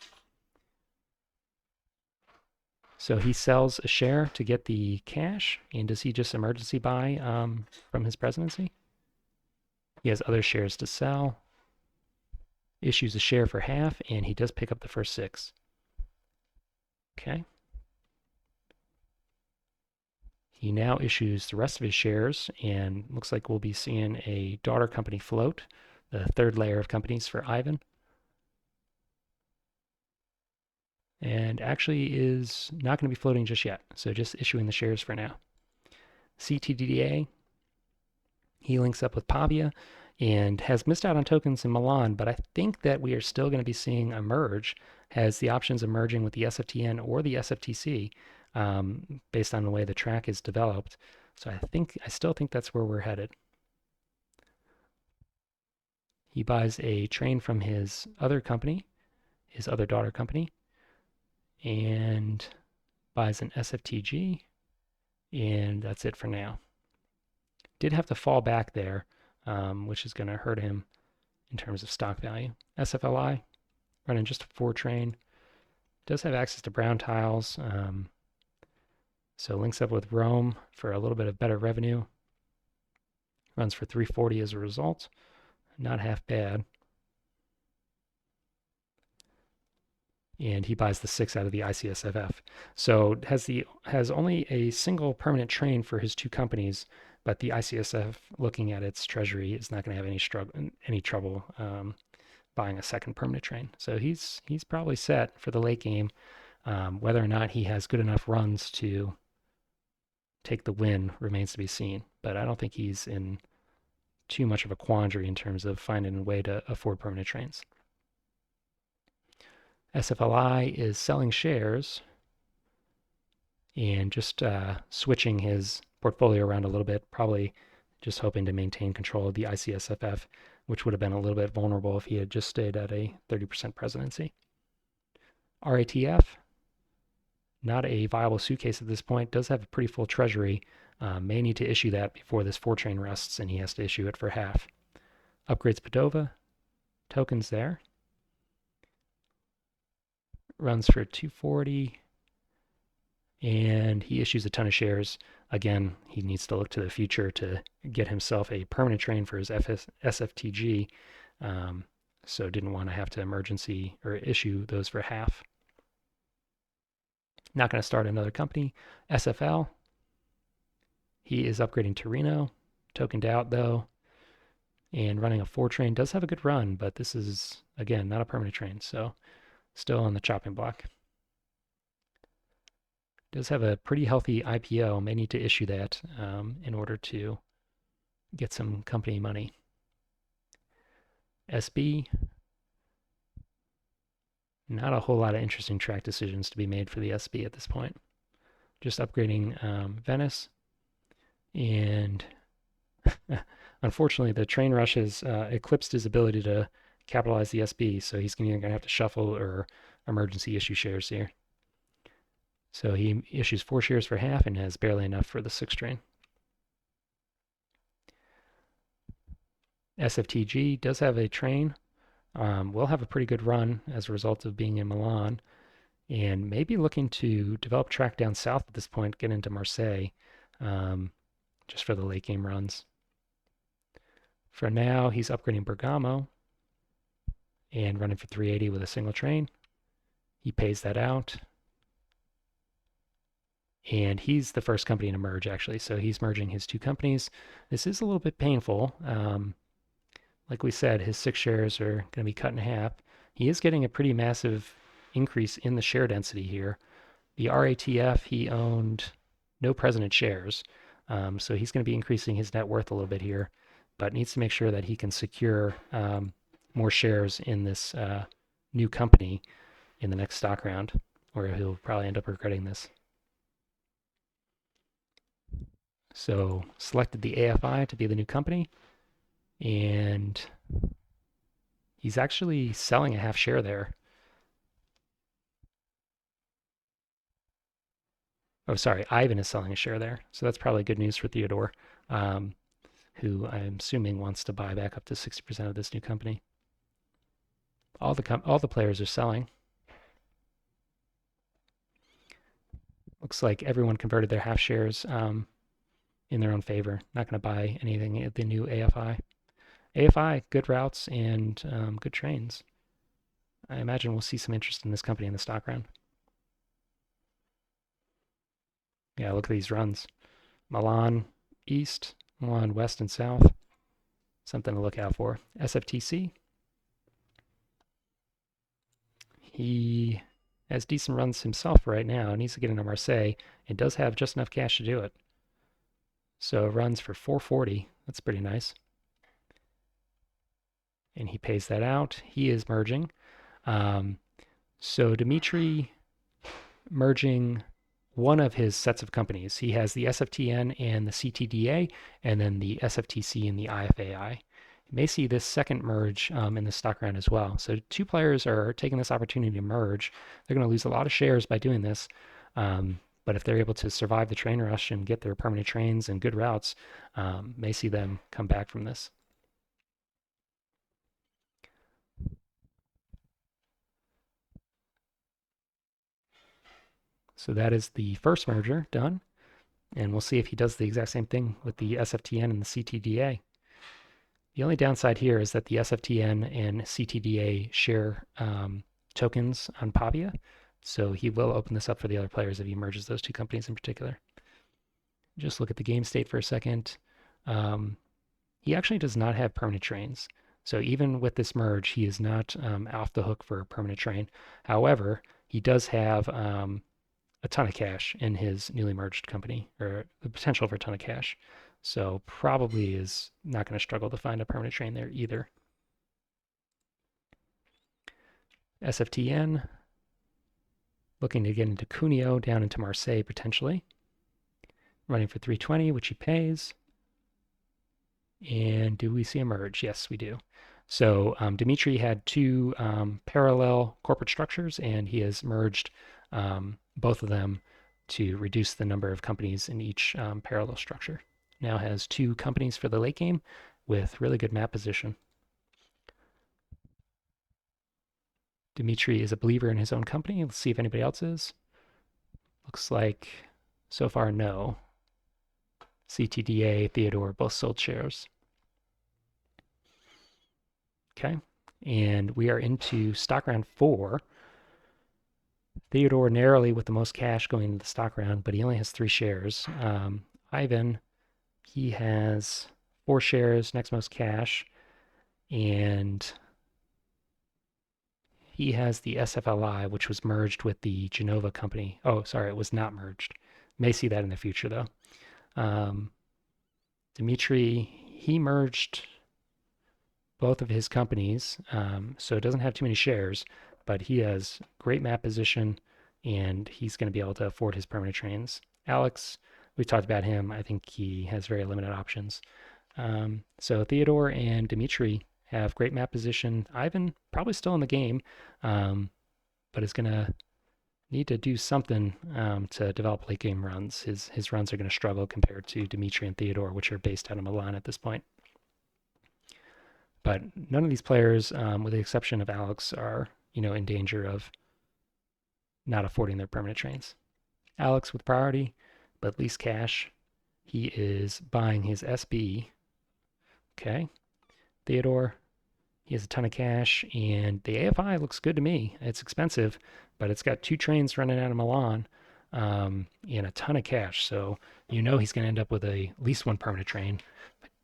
So he sells a share to get the cash, and does he just emergency buy from his presidency? He has other shares to sell, issues a share for half, and he does pick up the first 6. Okay. He now issues the rest of his shares, and looks like we'll be seeing a daughter company float, the third layer of companies for Ivan. And actually is not going to be floating just yet, so just issuing the shares for now. CTDDA, he links up with Pavia and has missed out on tokens in Milan, but I think that we are still going to be seeing a merge, has the options emerging with the SFTN or the SFTC based on the way the track is developed. So I still think that's where we're headed. He buys a train from his other company, his other daughter company, and buys an SFTG, and that's it for now. Did have to fall back there, which is going to hurt him in terms of stock value. SFLI, running just a 4 train, does have access to brown tiles, so links up with Rome for a little bit of better revenue. Runs for 340 as a result. Not half bad. And he buys the 6 out of the ICSFF. So has only a single permanent train for his 2 companies, but the ICSF, looking at its treasury, is not going to have any trouble buying a second permanent train. So he's probably set for the late game. Whether or not he has good enough runs to take the win remains to be seen. But I don't think he's in too much of a quandary in terms of finding a way to afford permanent trains. SFLI is selling shares and just switching his portfolio around a little bit, probably just hoping to maintain control of the ICSFF, which would have been a little bit vulnerable if he had just stayed at a 30% presidency. RATF, not a viable suitcase at this point, does have a pretty full treasury, may need to issue that before this 4 train rests, and he has to issue it for half. Upgrades Padova, tokens there. Runs for 240, and he issues a ton of shares. Again, he needs to look to the future to get himself a permanent train for his SFTG, so didn't want to have to emergency or issue those for half. Not going to start another company. SFL, he is upgrading Torino, tokened out though, and running a 4 train. Does have a good run, but this is, again, not a permanent train, so still on the chopping block. Does have a pretty healthy IPO, may need to issue that in order to get some company money. SB, not a whole lot of interesting track decisions to be made for the SB at this point. Just upgrading Venice, and unfortunately the train rush has eclipsed his ability to capitalize the SB, so he's either going to have to shuffle or emergency issue shares here. So he issues 4 shares for half and has barely enough for the 6 train. SFTG does have a train. Will have a pretty good run as a result of being in Milan, and maybe looking to develop track down south at this point, get into Marseille, just for the late game runs. For now, he's upgrading Bergamo and running for 380 with a single train. He pays that out. And he's the first company to merge, actually. So he's merging his 2 companies. This is a little bit painful. Like we said, his 6 shares are going to be cut in half. He is getting a pretty massive increase in the share density here. The RATF, he owned no president shares. So he's going to be increasing his net worth a little bit here, but needs to make sure that he can secure more shares in this new company in the next stock round, or he'll probably end up regretting this. So selected the AFI to be the new company, and he's actually selling a half share there. Oh, sorry, Ivan is selling a share there. So that's probably good news for Theodore, who I'm assuming wants to buy back up to 60% of this new company. All the players are selling. Looks like everyone converted their half shares in their own favor. Not going to buy anything at the new AFI. AFI, good routes and good trains. I imagine we'll see some interest in this company in the stock round. Yeah, look at these runs. Milan East, Milan West and South. Something to look out for. SFTC, he has decent runs himself right now. Needs to get into Marseille and does have just enough cash to do it. So runs for 440. That's pretty nice. And he pays that out. He is merging. Um, so Dimitri merging one of his sets of companies. He has the SFTN and the CTDA, and then the SFTC and the IFAI. You may see this second merge in the stock round as well. So two players are taking this opportunity to merge. They're going to lose a lot of shares by doing this. But if they're able to survive the train rush and get their permanent trains and good routes, may see them come back from this. So that is the first merger done. And we'll see if he does the exact same thing with the SFTN and the CTDA. The only downside here is that the SFTN and CTDA share tokens on Pavia. So he will open this up for the other players if he merges those two companies in particular. Just look at the game state for a second. He actually does not have permanent trains. So even with this merge, he is not off the hook for a permanent train. However, he does have a ton of cash in his newly merged company, or the potential for a ton of cash. So probably is not going to struggle to find a permanent train there either. SFTN, looking to get into Cuneo, down into Marseille potentially. Running for 320, which he pays. And do we see a merge? Yes, we do. So Dimitri had two parallel corporate structures, and he has merged both of them to reduce the number of companies in each parallel structure. Now has two companies for the late game with really good map position. Dimitri is a believer in his own company. Let's see if anybody else is. Looks like so far no. CTDA, Theodore both sold shares. Okay, and we are into stock round 4. Theodore narrowly with the most cash going into the stock round, but he only has 3 shares. Ivan, he has 4 shares, next most cash, and he has the SFLI, which was merged with the Genova company. Oh, sorry, it was not merged. May see that in the future, though. Dimitri, he merged both of his companies, so it doesn't have too many shares, but he has great map position, and he's going to be able to afford his permanent trains. Alex, we've talked about him. I think he has very limited options. So Theodore and Dimitri have great map position. Ivan probably still in the game, but is going to need to do something to develop late game runs. His runs are going to struggle compared to Dimitri and Theodore, which are based out of Milan at this point. But none of these players, with the exception of Alex, are in danger of not affording their permanent trains. Alex with priority, but least cash. He is buying his SB. Okay. Theodore, he has a ton of cash, and the AFI looks good to me. It's expensive, but it's got 2 trains running out of Milan and a ton of cash. So he's going to end up with at least 1 permanent train,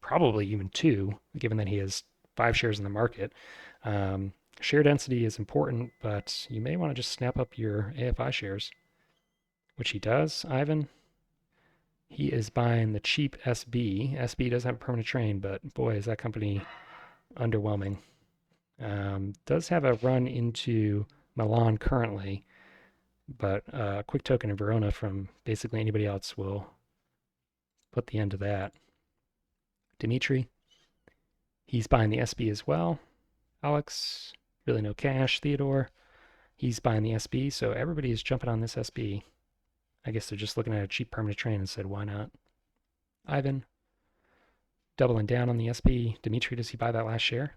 probably even 2, given that he has 5 shares in the market. Share density is important, but you may want to just snap up your AFI shares, which he does. Ivan, he is buying the cheap SB. SB doesn't have a permanent train, but boy, is that company underwhelming. Does have a run into Milan currently, but a quick token in Verona from basically anybody else will put the end to that. Dimitri, he's buying the SB as well. Alex, really no cash. Theodore, he's buying the SB, so everybody is jumping on this SB. I guess they're just looking at a cheap permanent train and said, why not? Ivan, doubling down on the SB. Dimitri, does he buy that last share?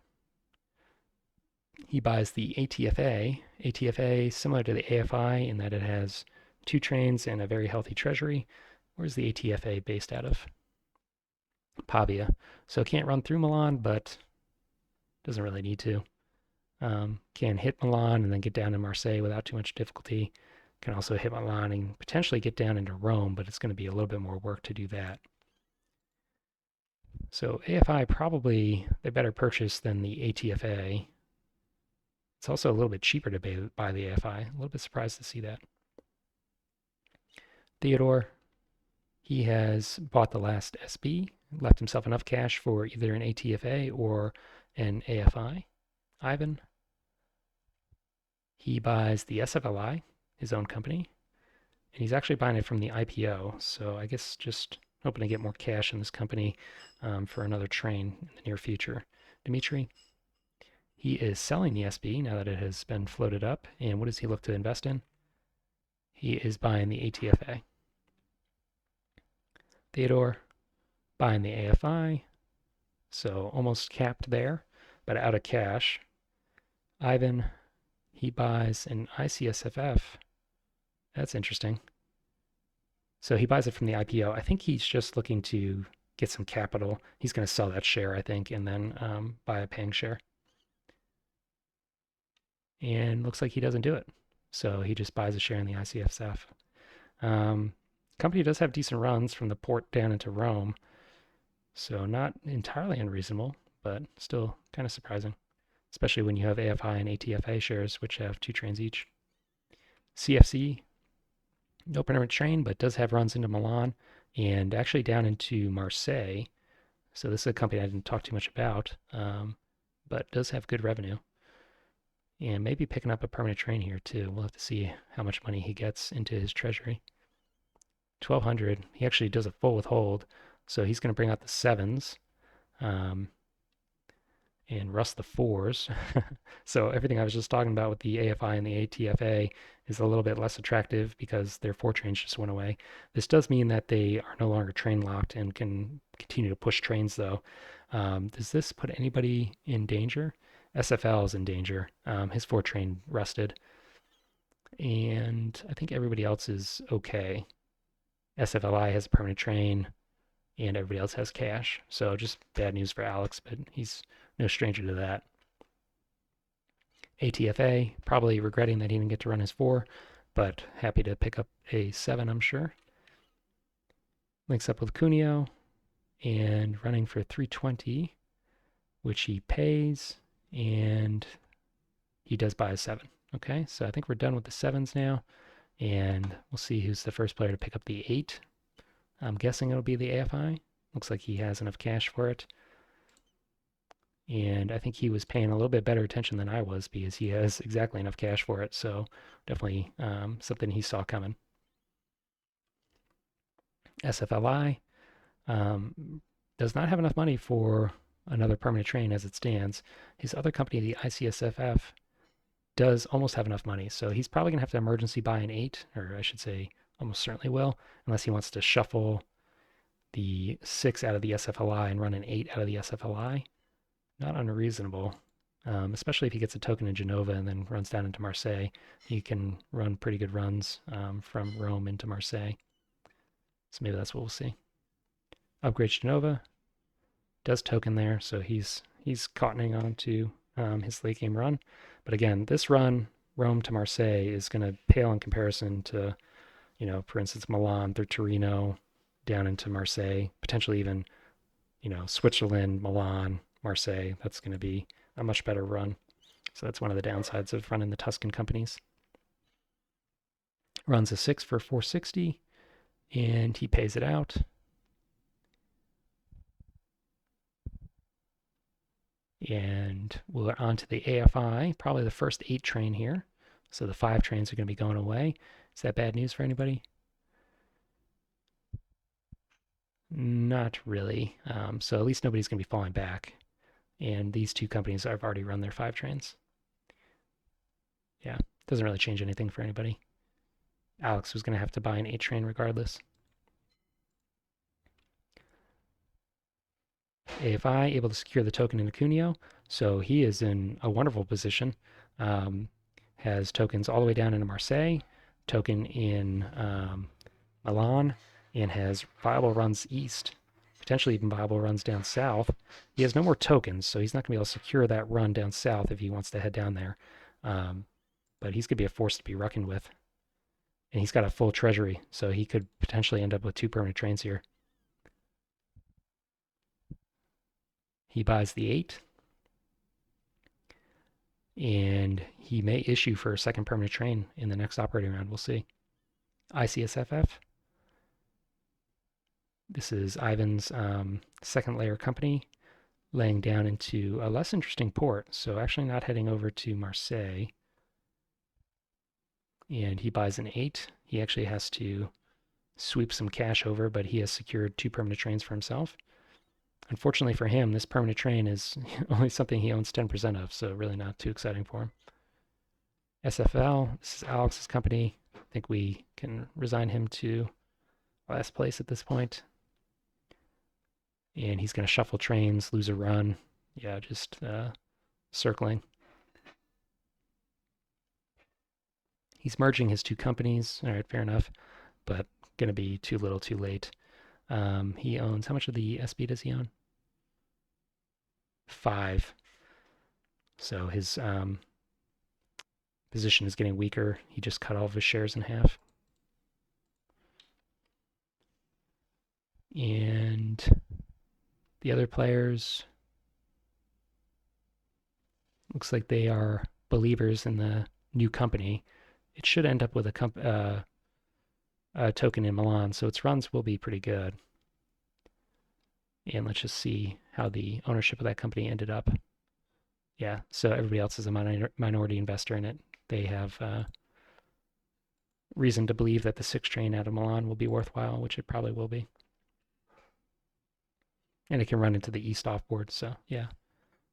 He buys the ATFA. ATFA, similar to the AFI in that it has 2 trains and a very healthy treasury. Where's the ATFA based out of? Pavia. So can't run through Milan, but doesn't really need to. Can hit Milan and then get down to Marseille without too much difficulty. Can also hit Milan and potentially get down into Rome, but it's going to be a little bit more work to do that. So AFI probably the better purchase than the ATFA. It's also a little bit cheaper to buy the AFI. A little bit surprised to see that. Theodore, he has bought the last SB, left himself enough cash for either an ATFA or an AFI. Ivan, he buys the SFLI, his own company, and he's actually buying it from the IPO. So I guess just hoping to get more cash in this company for another train in the near future. Dimitri, he is selling the SB now that it has been floated up. And what does he look to invest in? He is buying the ATFA. Theodore, buying the AFI. So almost capped there, but out of cash. Ivan, he buys an ICSFF. That's interesting. So he buys it from the IPO. I think he's just looking to get some capital. He's going to sell that share, I think, and then buy a paying share. And looks like he doesn't do it. So he just buys a share in the ICSF. Company does have decent runs from the port down into Rome. So not entirely unreasonable, but still kind of surprising, especially when you have AFI and ATFA shares, which have 2 trains each. CFC, no permanent train, but does have runs into Milan and actually down into Marseille. So this is a company I didn't talk too much about, but does have good revenue. And maybe picking up a permanent train here too. We'll have to see how much money he gets into his treasury. 1200, he actually does a full withhold, so he's going to bring out the 7s and rust the 4s. So everything I was just talking about with the AFI and the ATFA is a little bit less attractive because their 4 trains just went away. This does mean that they are no longer train locked and can continue to push trains though. Does this put anybody in danger? SFL is in danger. His 4 train rusted. And I think everybody else is okay. SFLI has a permanent train, and everybody else has cash. So just bad news for Alex, but he's no stranger to that. ATFA, probably regretting that he didn't get to run his 4, but happy to pick up a 7, I'm sure. Links up with Cuneo, and running for 320, which he pays, and he does buy a 7. Okay, so I think we're done with the 7s now, and we'll see who's the first player to pick up the 8. I'm guessing it'll be the AFI. Looks like he has enough cash for it. And I think he was paying a little bit better attention than I was because he has exactly enough cash for it. So definitely something he saw coming. SFLI does not have enough money for another permanent train as it stands. His other company, the ICSFF, does almost have enough money. So he's probably going to have to emergency buy an 8, or I should say almost certainly will, unless he wants to shuffle the 6 out of the SFLI and run an 8 out of the SFLI. Not unreasonable, especially if he gets a token in Genova and then runs down into Marseille. He can run pretty good runs from Rome into Marseille. So maybe that's what we'll see. Upgrades Genova. Does token there, so he's cottoning on to his late game run. But again, this run, Rome to Marseille, is going to pale in comparison to, for instance, Milan through Torino down into Marseille, potentially even, Switzerland, Milan, Marseille. That's going to be a much better run. So that's one of the downsides of running the Tuscan companies. Runs a 6 for 460, and he pays it out. And we're on to the AFI, probably the first 8 train here. So the 5 trains are going to be going away. Is that bad news for anybody? Not really. So at least nobody's going to be falling back. And these 2 companies have already run their 5 trains. Yeah, doesn't really change anything for anybody. Alex was going to have to buy an 8 train regardless. AFI able to secure the token in Cuneo, so he is in a wonderful position. Has tokens all the way down into Marseille, token in Milan, and has viable runs east, potentially even viable runs down south. He has no more tokens, so he's not going to be able to secure that run down south if he wants to head down there. But he's going to be a force to be reckoned with. And he's got a full treasury, so he could potentially end up with 2 permanent trains here. He buys the 8, and he may issue for a second permanent train in the next operating round. We'll see. ICSFF. This is Ivan's second layer company laying down into a less interesting port. So actually not heading over to Marseille. And he buys an 8. He actually has to sweep some cash over, but he has secured 2 permanent trains for himself. Unfortunately for him, this permanent train is only something he owns 10% of, so really not too exciting for him. SFL, this is Alex's company. I think we can resign him to last place at this point. And he's going to shuffle trains, lose a run. Yeah, just circling. He's merging his 2 companies. All right, fair enough, but going to be too little too late. He owns, how much of the SB does he own? 5. So his position is getting weaker. He just cut all of his shares in half. And the other players, looks like they are believers in the new company. It should end up with a token in Milan, so its runs will be pretty good. And let's just see how the ownership of that company ended up. Yeah, so everybody else is a minority investor in it. They have reason to believe that the 6 train out of Milan will be worthwhile, which it probably will be. And it can run into the east offboard, so yeah.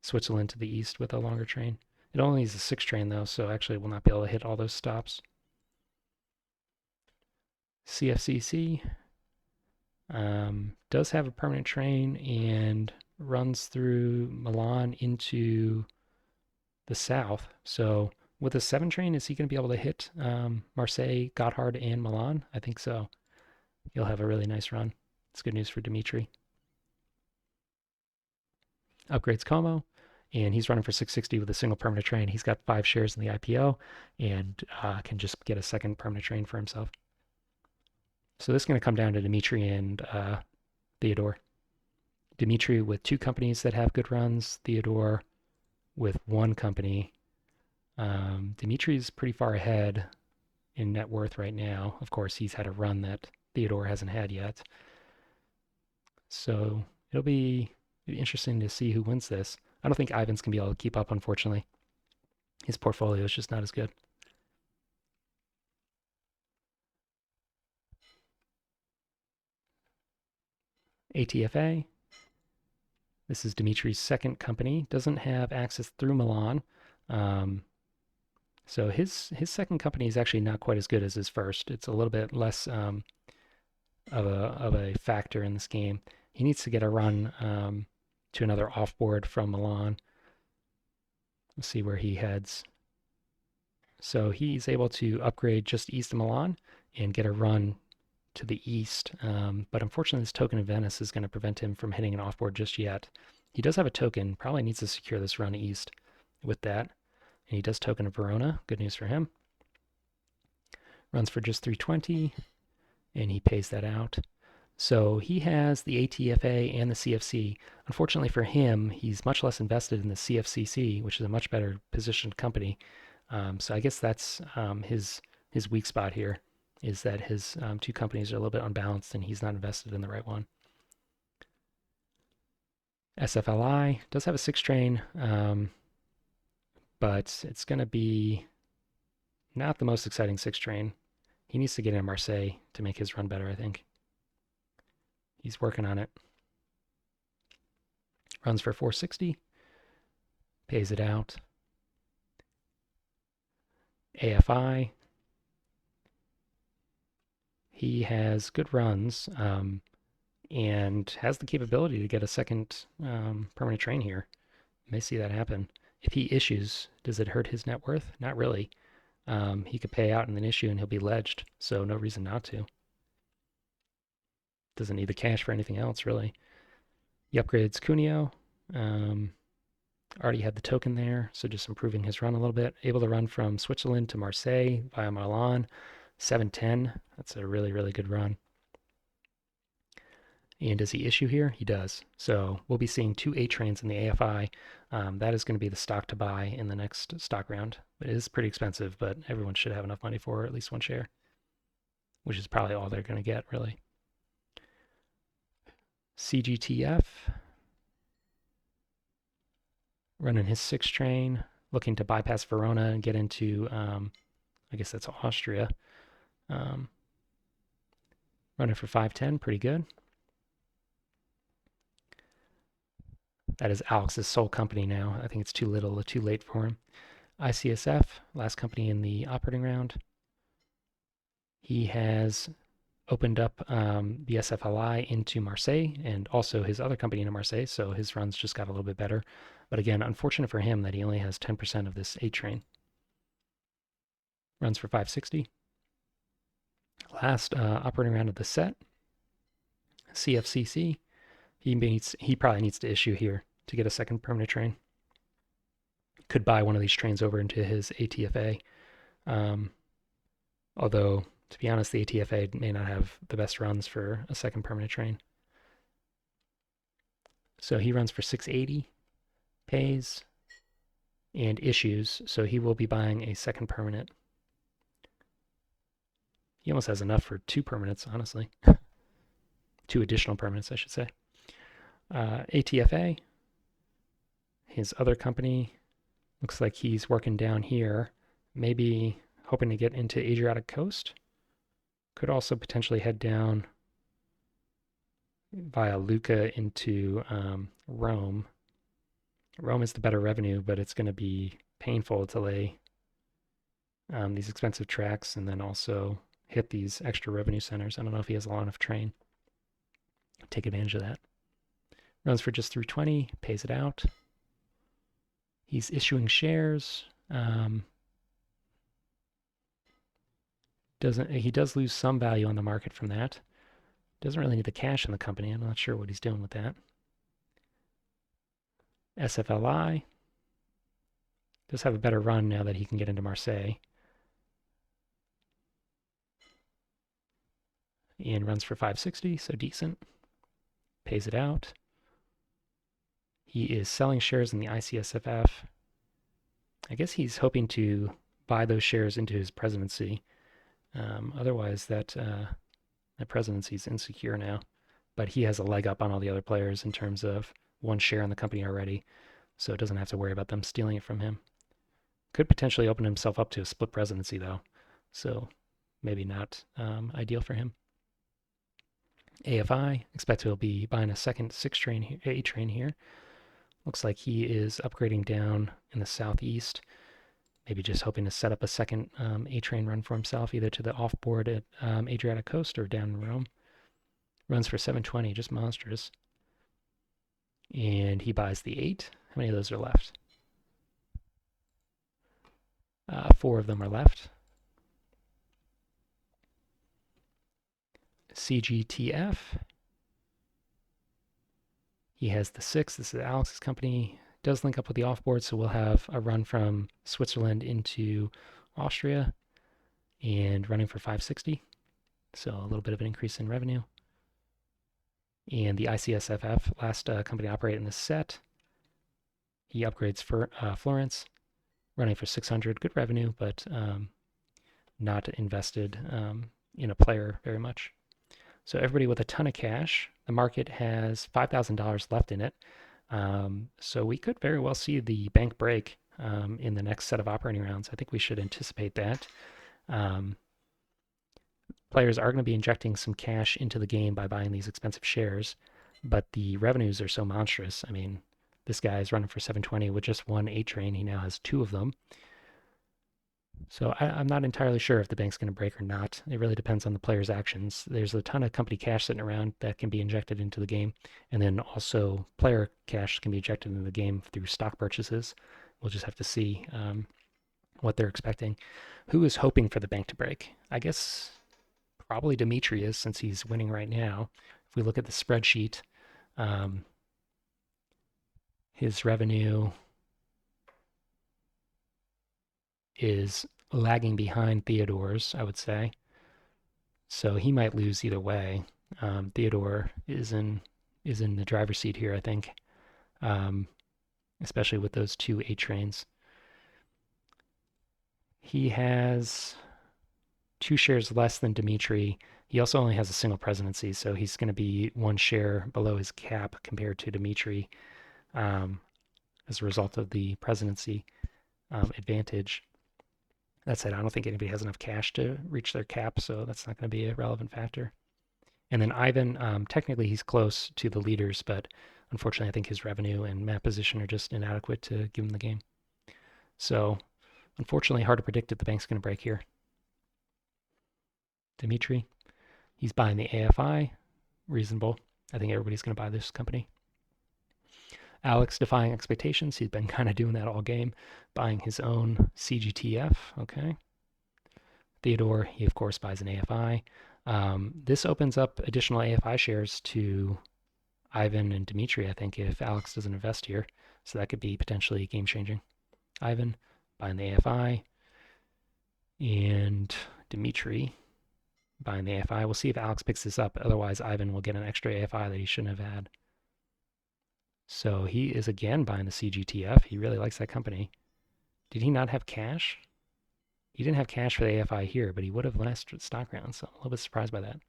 Switzerland to the east with a longer train. It only is a 6 train though, so actually we'll not be able to hit all those stops. CFCC does have a permanent train and runs through Milan into the south. So with a 7 train, is he going to be able to hit Marseille, Gotthard, and Milan? I think so. He'll have a really nice run. It's good news for Dimitri. Upgrades Como, and he's running for 660 with a single permanent train. He's got 5 shares in the IPO and can just get a second permanent train for himself. So this is going to come down to Dimitri and Theodore. Dimitri with 2 companies that have good runs, Theodore with 1 company. Dimitri's pretty far ahead in net worth right now. Of course, he's had a run that Theodore hasn't had yet. So it'll be interesting to see who wins this. I don't think Ivan's can be able to keep up, unfortunately. His portfolio is just not as good. ATFA. This is Dimitri's second company. Doesn't have access through Milan. So his second company is actually not quite as good as his first. It's a little bit less of a factor in this game. He needs to get a run to another offboard from Milan. Let's see where he heads. So he's able to upgrade just east of Milan and get a run to the east. But unfortunately, this token of Venice is going to prevent him from hitting an offboard just yet. He does have a token, probably needs to secure this run east with that. And he does token of Verona, good news for him. Runs for just 320, and he pays that out. So he has the ATFA and the CFC. Unfortunately for him, he's much less invested in the CFCC, which is a much better positioned company. So I guess that's his weak spot here, is that his 2 companies are a little bit unbalanced and he's not invested in the right one. SFLI does have a 6 train, but it's going to be not the most exciting 6 train. He needs to get in Marseille to make his run better, I think. He's working on it. Runs for 460. Pays it out. AFI. He has good runs and has the capability to get a second permanent train here. May see that happen. If he issues, does it hurt his net worth? Not really. He could pay out and then issue and he'll be ledged, so no reason not to. Doesn't need the cash for anything else, really. He upgrades Cuneo. Already had the token there, so just improving his run a little bit. Able to run from Switzerland to Marseille via Milan. 710, that's a really, really good run. And does he issue here? He does. So we'll be seeing 2 A trains in the AFI. That is going to be the stock to buy in the next stock round. It is pretty expensive, but everyone should have enough money for at least one share, which is probably all they're going to get, really. CGTF, running his 6 train, looking to bypass Verona and get into, I guess that's Austria. Running for 510, pretty good. That is Alex's sole company now. I think it's too little or too late for him. ICSF, last company in the operating round. He has opened up the SFLI into Marseille and also his other company into Marseille, so his runs just got a little bit better. But again, unfortunate for him that he only has 10% of this 8 train. Runs for 560. Last operating round of the set, CFCC. He probably needs to issue here to get a second permanent train. Could buy one of these trains over into his ATFA. Although, to be honest, the ATFA may not have the best runs for a second permanent train. So he runs for 680, pays, and issues. So he will be buying a second permanent. He almost has enough for 2 permanents, honestly. 2 additional permanents, I should say. ATFA, his other company, looks like he's working down here, maybe hoping to get into Adriatic Coast. Could also potentially head down via Lucca into Rome. Rome is the better revenue, but it's going to be painful to lay these expensive tracks and then also hit these extra revenue centers. I don't know if he has a long enough train. Take advantage of that. Runs for just 320, pays it out. He's issuing shares. He does lose some value on the market from that. Doesn't really need the cash in the company. I'm not sure what he's doing with that. SFLI does have a better run now that he can get into Marseille. And runs for 560, so decent. Pays it out. He is selling shares in the ICSFF. I guess he's hoping to buy those shares into his presidency. Otherwise, that presidency is insecure now. But he has a leg up on all the other players in terms of 1 share in the company already, so it doesn't have to worry about them stealing it from him. Could potentially open himself up to a split presidency, though, so maybe not ideal for him. AFI, expect he'll be buying a second 6 train, 8 train here. Looks like he is upgrading down in the southeast, maybe just hoping to set up a second A-train run for himself, either to the off-board at Adriatic Coast or down in Rome. Runs for 720, just monstrous. And he buys the 8. How many of those are left? 4 of them are left. CGTF. He has the 6. This is Alex's company. Does link up with the offboard, so we'll have a run from Switzerland into Austria and running for 560. So a little bit of an increase in revenue. And the ICSFF, last company to operate in this set. He upgrades for Florence, running for 600. Good revenue, but not invested in a player very much. So everybody with a ton of cash, the market has $5,000 left in it. So we could very well see the bank break in the next set of operating rounds. I think we should anticipate that. Players are going to be injecting some cash into the game by buying these expensive shares, but the revenues are so monstrous. I mean, this guy is running for 720 with just 1 8 train. He now has 2 of them. So I'm not entirely sure if the bank's going to break or not. It really depends on the player's actions. There's a ton of company cash sitting around that can be injected into the game, and then also player cash can be injected into the game through stock purchases. We'll just have to see what they're expecting. Who is hoping for the bank to break? I guess probably Demetrius, since he's winning right now. If we look at the spreadsheet, his revenue is lagging behind Theodore's, I would say. So he might lose either way. Theodore is in the driver's seat here, I think, um, especially with those two A trains. He has 2 shares less than Dmitry. He also only has a single presidency, so he's going to be 1 share below his cap compared to Dmitry um, as a result of the presidency advantage. That said, I don't think anybody has enough cash to reach their cap, so that's not going to be a relevant factor. And then Ivan, technically he's close to the leaders, but unfortunately I think his revenue and map position are just inadequate to give him the game. So unfortunately hard to predict if the bank's going to break here. Dmitry, he's buying the AFI, reasonable. I think everybody's going to buy this company. Alex defying expectations. He's been kind of doing that all game, buying his own CGTF. Okay. Theodore, he of course buys an AFI. This opens up additional AFI shares to Ivan and Dmitry, I think, if Alex doesn't invest here. So that could be potentially game changing. Ivan buying the AFI and Dmitry buying the AFI. We'll see if Alex picks this up. Otherwise, Ivan will get an extra AFI that he shouldn't have had. So he is again buying the CGTF. He really likes that company. Did he not have cash? He didn't have cash for the AFI here, but he would have last stock round, so I'm a little bit surprised by that.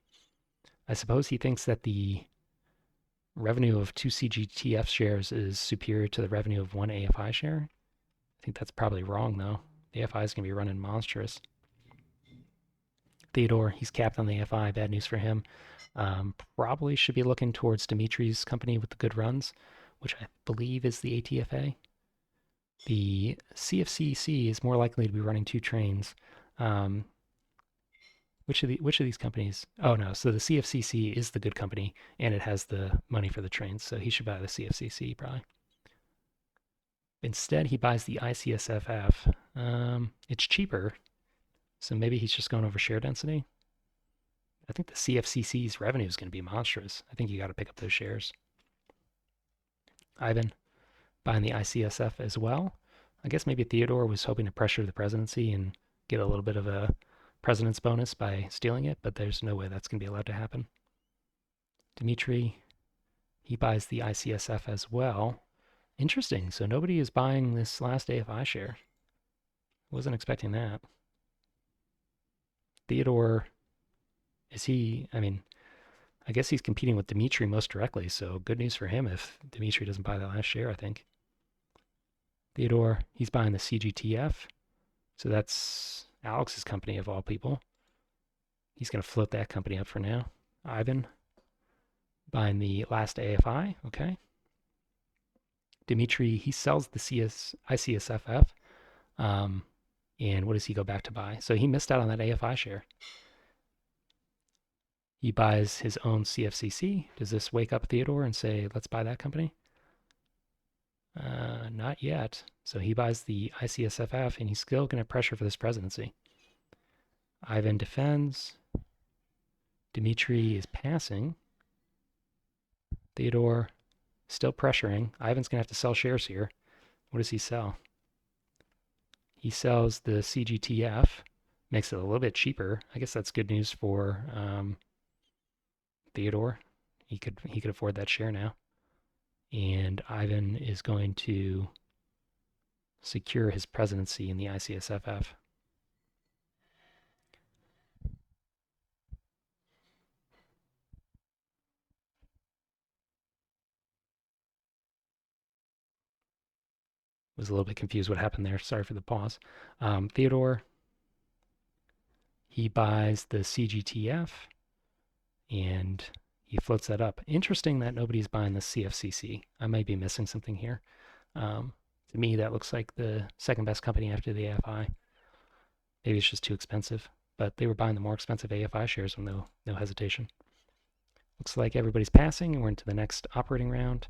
I suppose he thinks that the revenue of 2 CGTF shares is superior to the revenue of 1 AFI share. I think that's probably wrong, though. The AFI is going to be running monstrous. Theodore, he's capped on the AFI. Bad news for him. Probably should be looking towards Dimitri's company with the good runs, which I believe is the ATFA. The CFCC is more likely to be running 2 trains. Which of these companies? Oh no, so the CFCC is the good company, and it has the money for the trains, so he should buy the CFCC probably. Instead, he buys the ICSFF. It's cheaper, so maybe he's just going over share density. I think the CFCC's revenue is going to be monstrous. I think you got to pick up those shares. Ivan buying the ICSF as well. I guess maybe Theodore was hoping to pressure the presidency and get a little bit of a president's bonus by stealing it, but there's no way that's going to be allowed to happen. Dmitry, he buys the ICSF as well. Interesting. So nobody is buying this last AFI share. Wasn't expecting that. Theodore, I guess he's competing with Dmitry most directly, so good news for him if Dmitry doesn't buy that last share, I think. Theodore, he's buying the CGTF, so that's Alex's company of all people. He's going to float that company up for now. Ivan, buying the last AFI, okay. Dmitry, he sells the ICSFF, and what does he go back to buy? So he missed out on that AFI share. He buys his own CFCC. Does this wake up Theodore and say, let's buy that company? Not yet. So he buys the ICSFF, and he's still going to pressure for this presidency. Ivan defends. Dmitry is passing. Theodore still pressuring. Ivan's going to have to sell shares here. What does he sell? He sells the CGTF, makes it a little bit cheaper. I guess that's good news for Theodore. He could afford that share now. And Ivan is going to secure his presidency in the ICSFF. Was a little bit confused what happened there. Sorry for the pause. Theodore, he buys the CGTF and he floats that up. Interesting that nobody's buying the CFCC. I might be missing something here. To me, that looks like the second best company after the AFI. Maybe it's just too expensive, but they were buying the more expensive AFI shares with no hesitation. Looks like everybody's passing, and we're into the next operating round.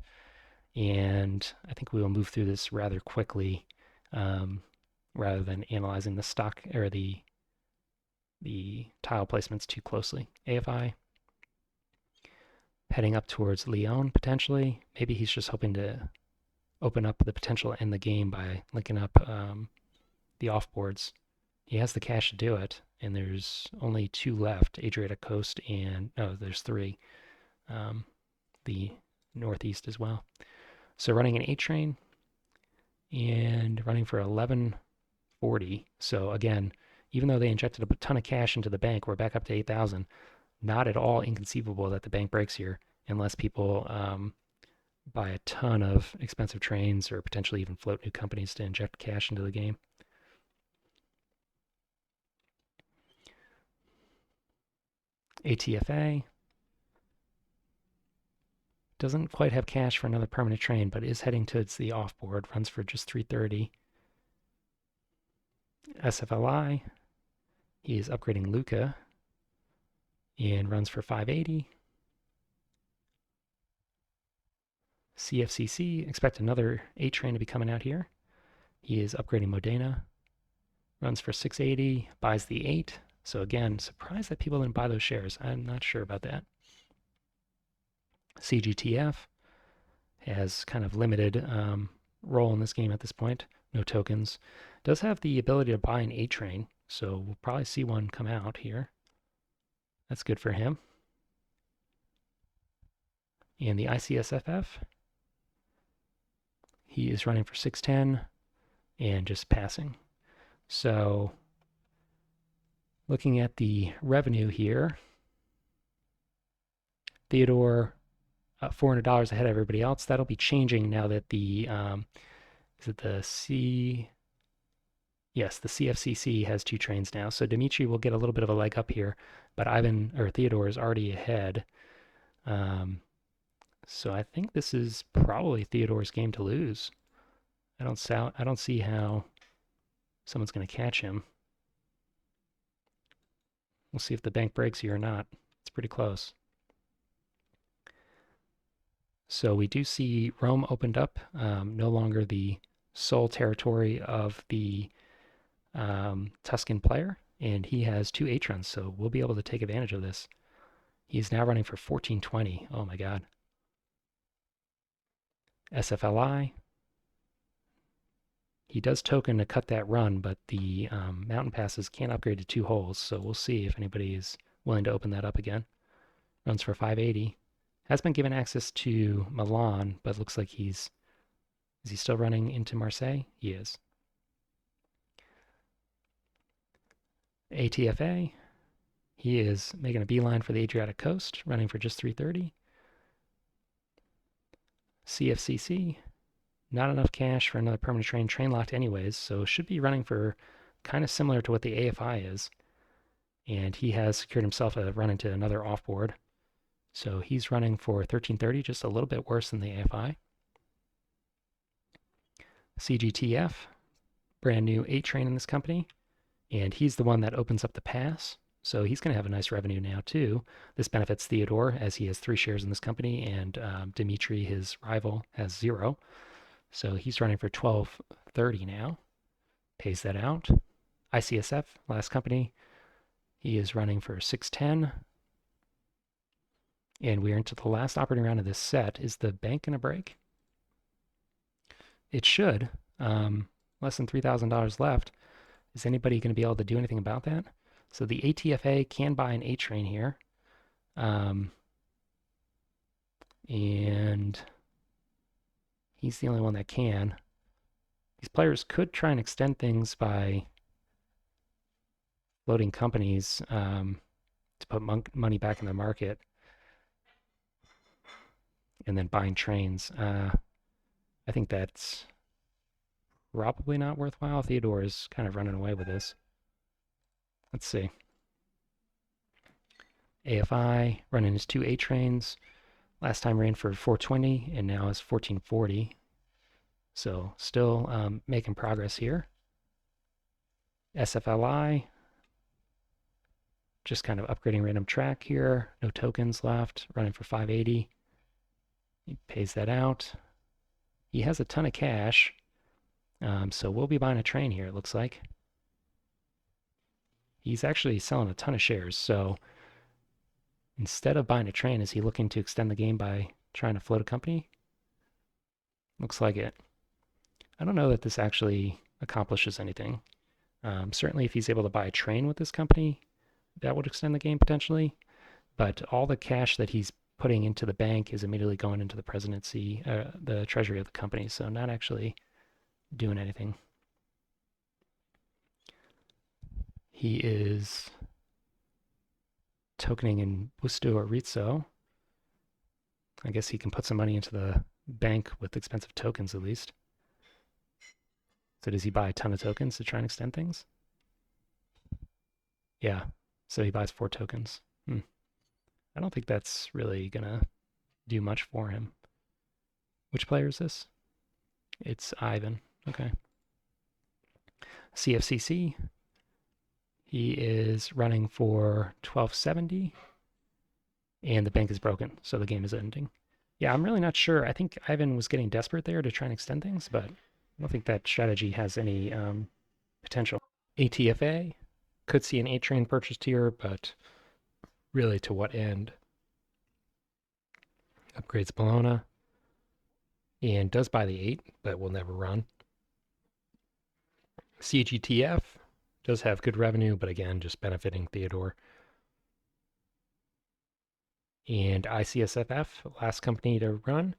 And I think we will move through this rather quickly, rather than analyzing the stock or the tile placements too closely. AFI heading up towards Lyon potentially. Maybe he's just hoping to open up the potential to end the game by linking up the offboards. He has the cash to do it. and there's only 2 left, Adriatic Coast and, no, there's 3, the Northeast as well. So running an 8 train and running for 1140. So again, even though they injected a ton of cash into the bank, we're back up to 8,000. Not at all inconceivable that the bank breaks here unless people buy a ton of expensive trains or potentially even float new companies to inject cash into the game. ATFA doesn't quite have cash for another permanent train, but is heading towards the offboard. Runs for just 330. SFLI, he is upgrading Luca and runs for 580. CFCC, expect another 8 train to be coming out here. He is upgrading Modena. Runs for 680, buys the 8. So again, surprised that people didn't buy those shares. I'm not sure about that. CGTF has kind of limited role in this game at this point. No tokens. Does have the ability to buy an 8 train, so we'll probably see one come out here. That's good for him. And the ICSFF, he is running for 610 and just passing. So looking at the revenue here, Theodore $400 ahead of everybody else. That'll be changing now that the is it the C? Yes, the CFCC has 2 trains now. So Dimitri will get a little bit of a leg up here, but Ivan or Theodore is already ahead. So I think this is probably Theodore's game to lose. I don't see how someone's going to catch him. We'll see if the bank breaks here or not. It's pretty close. So we do see Rome opened up, no longer the sole territory of the Tuscan player, and he has 2 8-runs, so we'll be able to take advantage of this. He's now running for 1420. Oh my god. SFLI. He does token to cut that run, but the mountain passes can't upgrade to 2 holes, so we'll see if anybody is willing to open that up again. Runs for 580. Has been given access to Milan, but looks like is he still running into Marseille? He is. ATFA, he is making a beeline for the Adriatic Coast, running for just 330. CFCC, not enough cash for another permanent train, train locked anyways, so should be running for kind of similar to what the AFI is. And he has secured himself a run into another offboard. So he's running for 1330, just a little bit worse than the AFI. CGTF, brand new 8 train in this company, and he's the one that opens up the pass. So he's going to have a nice revenue now too. This benefits Theodore as he has 3 shares in this company, and Dimitri, his rival, has 0. So he's running for 1230 now. Pays that out. ICSF, last company, he is running for 610. And we are into the last operating round of this set. Is the bank going to break? It should. Less than $3,000 left. Is anybody going to be able to do anything about that? So the ATFA can buy an 8 train here. And he's the only one that can. These players could try and extend things by loading companies to put money back in the market and then buying trains. I think that's probably not worthwhile. Theodore is kind of running away with this. Let's see. AFI running his 2 8 trains. Last time ran for 420 and now is 1440. So still making progress here. SFLI, just kind of upgrading random track here. No tokens left, running for 580. He pays that out. He has a ton of cash, so we'll be buying a train here, it looks like. He's actually selling a ton of shares, so instead of buying a train, is he looking to extend the game by trying to float a company? Looks like it. I don't know that this actually accomplishes anything. Certainly, if he's able to buy a train with this company, that would extend the game potentially. But all the cash that he's putting into the bank is immediately going into the presidency, the treasury of the company. So not actually doing anything. He is tokening in Busto or Rizzo. I guess he can put some money into the bank with expensive tokens at least. So does he buy a ton of tokens to try and extend things? Yeah. So he buys 4 tokens. I don't think that's really gonna do much for him. Which player is this? It's Ivan. Okay. CFCC. He is running for 1270, and the bank is broken, so the game is ending. Yeah, I'm really not sure. I think Ivan was getting desperate there to try and extend things, but I don't think that strategy has any potential. ATFA could see an 8-train purchase here, but really to what end? Upgrades Bologna and does buy the 8, but will never run. CGTF does have good revenue, but again, just benefiting Theodore. And ICSFF, last company to run,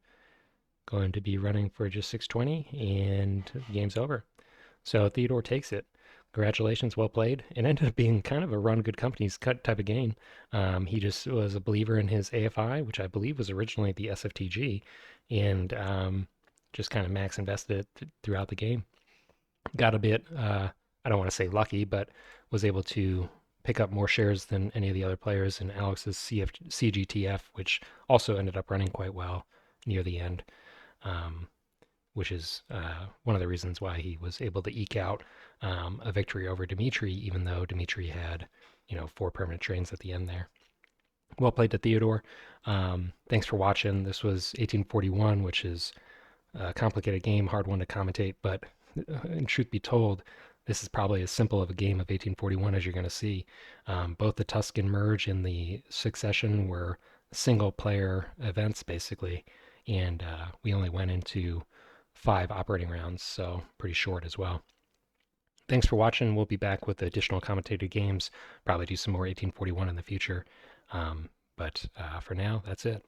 going to be running for just 620, and the game's over. So Theodore takes it. Congratulations, well played. It ended up being kind of a run good companies cut type of game. He just was a believer in his AFI, which I believe was originally the SFTG, and just kind of max invested it throughout the game. Got a bit, I don't want to say lucky, but was able to pick up more shares than any of the other players in Alex's CGTF, which also ended up running quite well near the end, which is one of the reasons why he was able to eke out a victory over Dimitri, even though Dimitri had, 4 permanent trains at the end there. Well played to Theodore. Thanks for watching. This was 1841, which is a complicated game, hard one to commentate, but in truth be told, this is probably as simple of a game of 1841 as you're going to see. Both the Tuscan merge and the succession were single player events, basically, and we only went into 5 operating rounds, so pretty short as well. Thanks for watching. We'll be back with additional commentated games, probably do some more 1841 in the future. But for now, that's it.